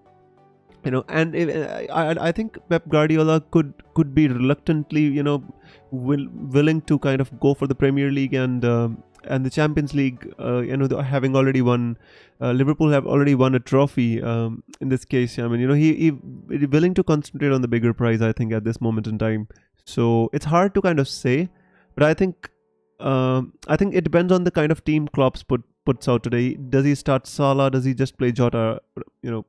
and I think Pep Guardiola could be reluctantly, willing to kind of go for the Premier League and the Champions League. Having already won, Liverpool have already won a trophy. In this case, I mean, he willing to concentrate on the bigger prize, I think, at this moment in time. So it's hard to kind of say, but I think it depends on the kind of team Klopp's puts out today. Does he start Salah? Does he just play Jota?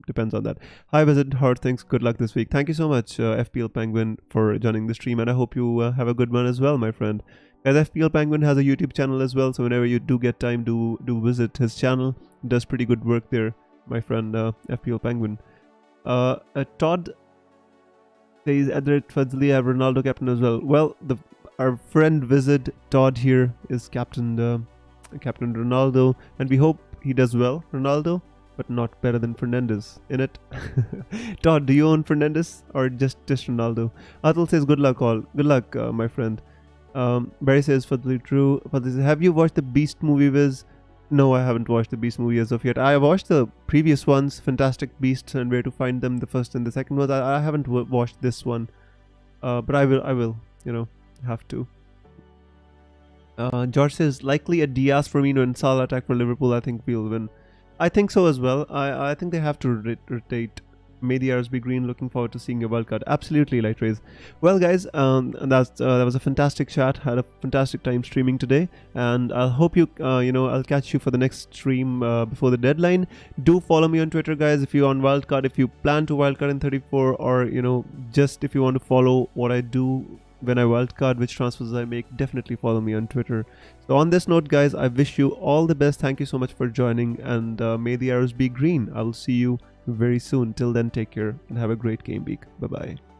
Depends on that. Hi, Visit. How are things? Good luck this week. Thank you so much, FPL Penguin, for joining the stream, and I hope you have a good one as well, my friend. Guys, FPL Penguin has a YouTube channel as well, so whenever you do get time, do visit his channel. He does pretty good work there, my friend, FPL Penguin. Todd says, Adrit Fadzli, I have Ronaldo captain as well. Well, our friend Visit Todd here is Captain Ronaldo, and we hope he does well, Ronaldo, but not better than Fernandez in it. Todd, do you own Fernandez or just Ronaldo? Atul says, good luck all. Good luck, my friend. Barry says, Fadli, true. Fadli says, have you watched the Beast movie, Viz? No, I haven't watched the Beast movie as of yet. I watched the previous ones, Fantastic Beasts and Where to Find Them, the first and the second ones. I haven't watched this one, but I will, have to. George says, likely a Diaz, Firmino and Salah attack for Liverpool. I think we'll win. I think so as well. I think they have to rotate. May the hours be green. Looking forward to seeing your wildcard. Absolutely, Light Rays. Well, guys, that was a fantastic chat. Had a fantastic time streaming today, and I'll hope you, I'll catch you for the next stream before the deadline. Do follow me on Twitter, guys. If you're on wildcard, if you plan to wildcard in 34, or just if you want to follow what I do when I wildcard, which transfers I make, definitely follow me on Twitter. So on this note, guys, I wish you all the best. Thank you so much for joining, and may the arrows be green. I will see you very soon. Till then, take care and have a great game week. Bye bye.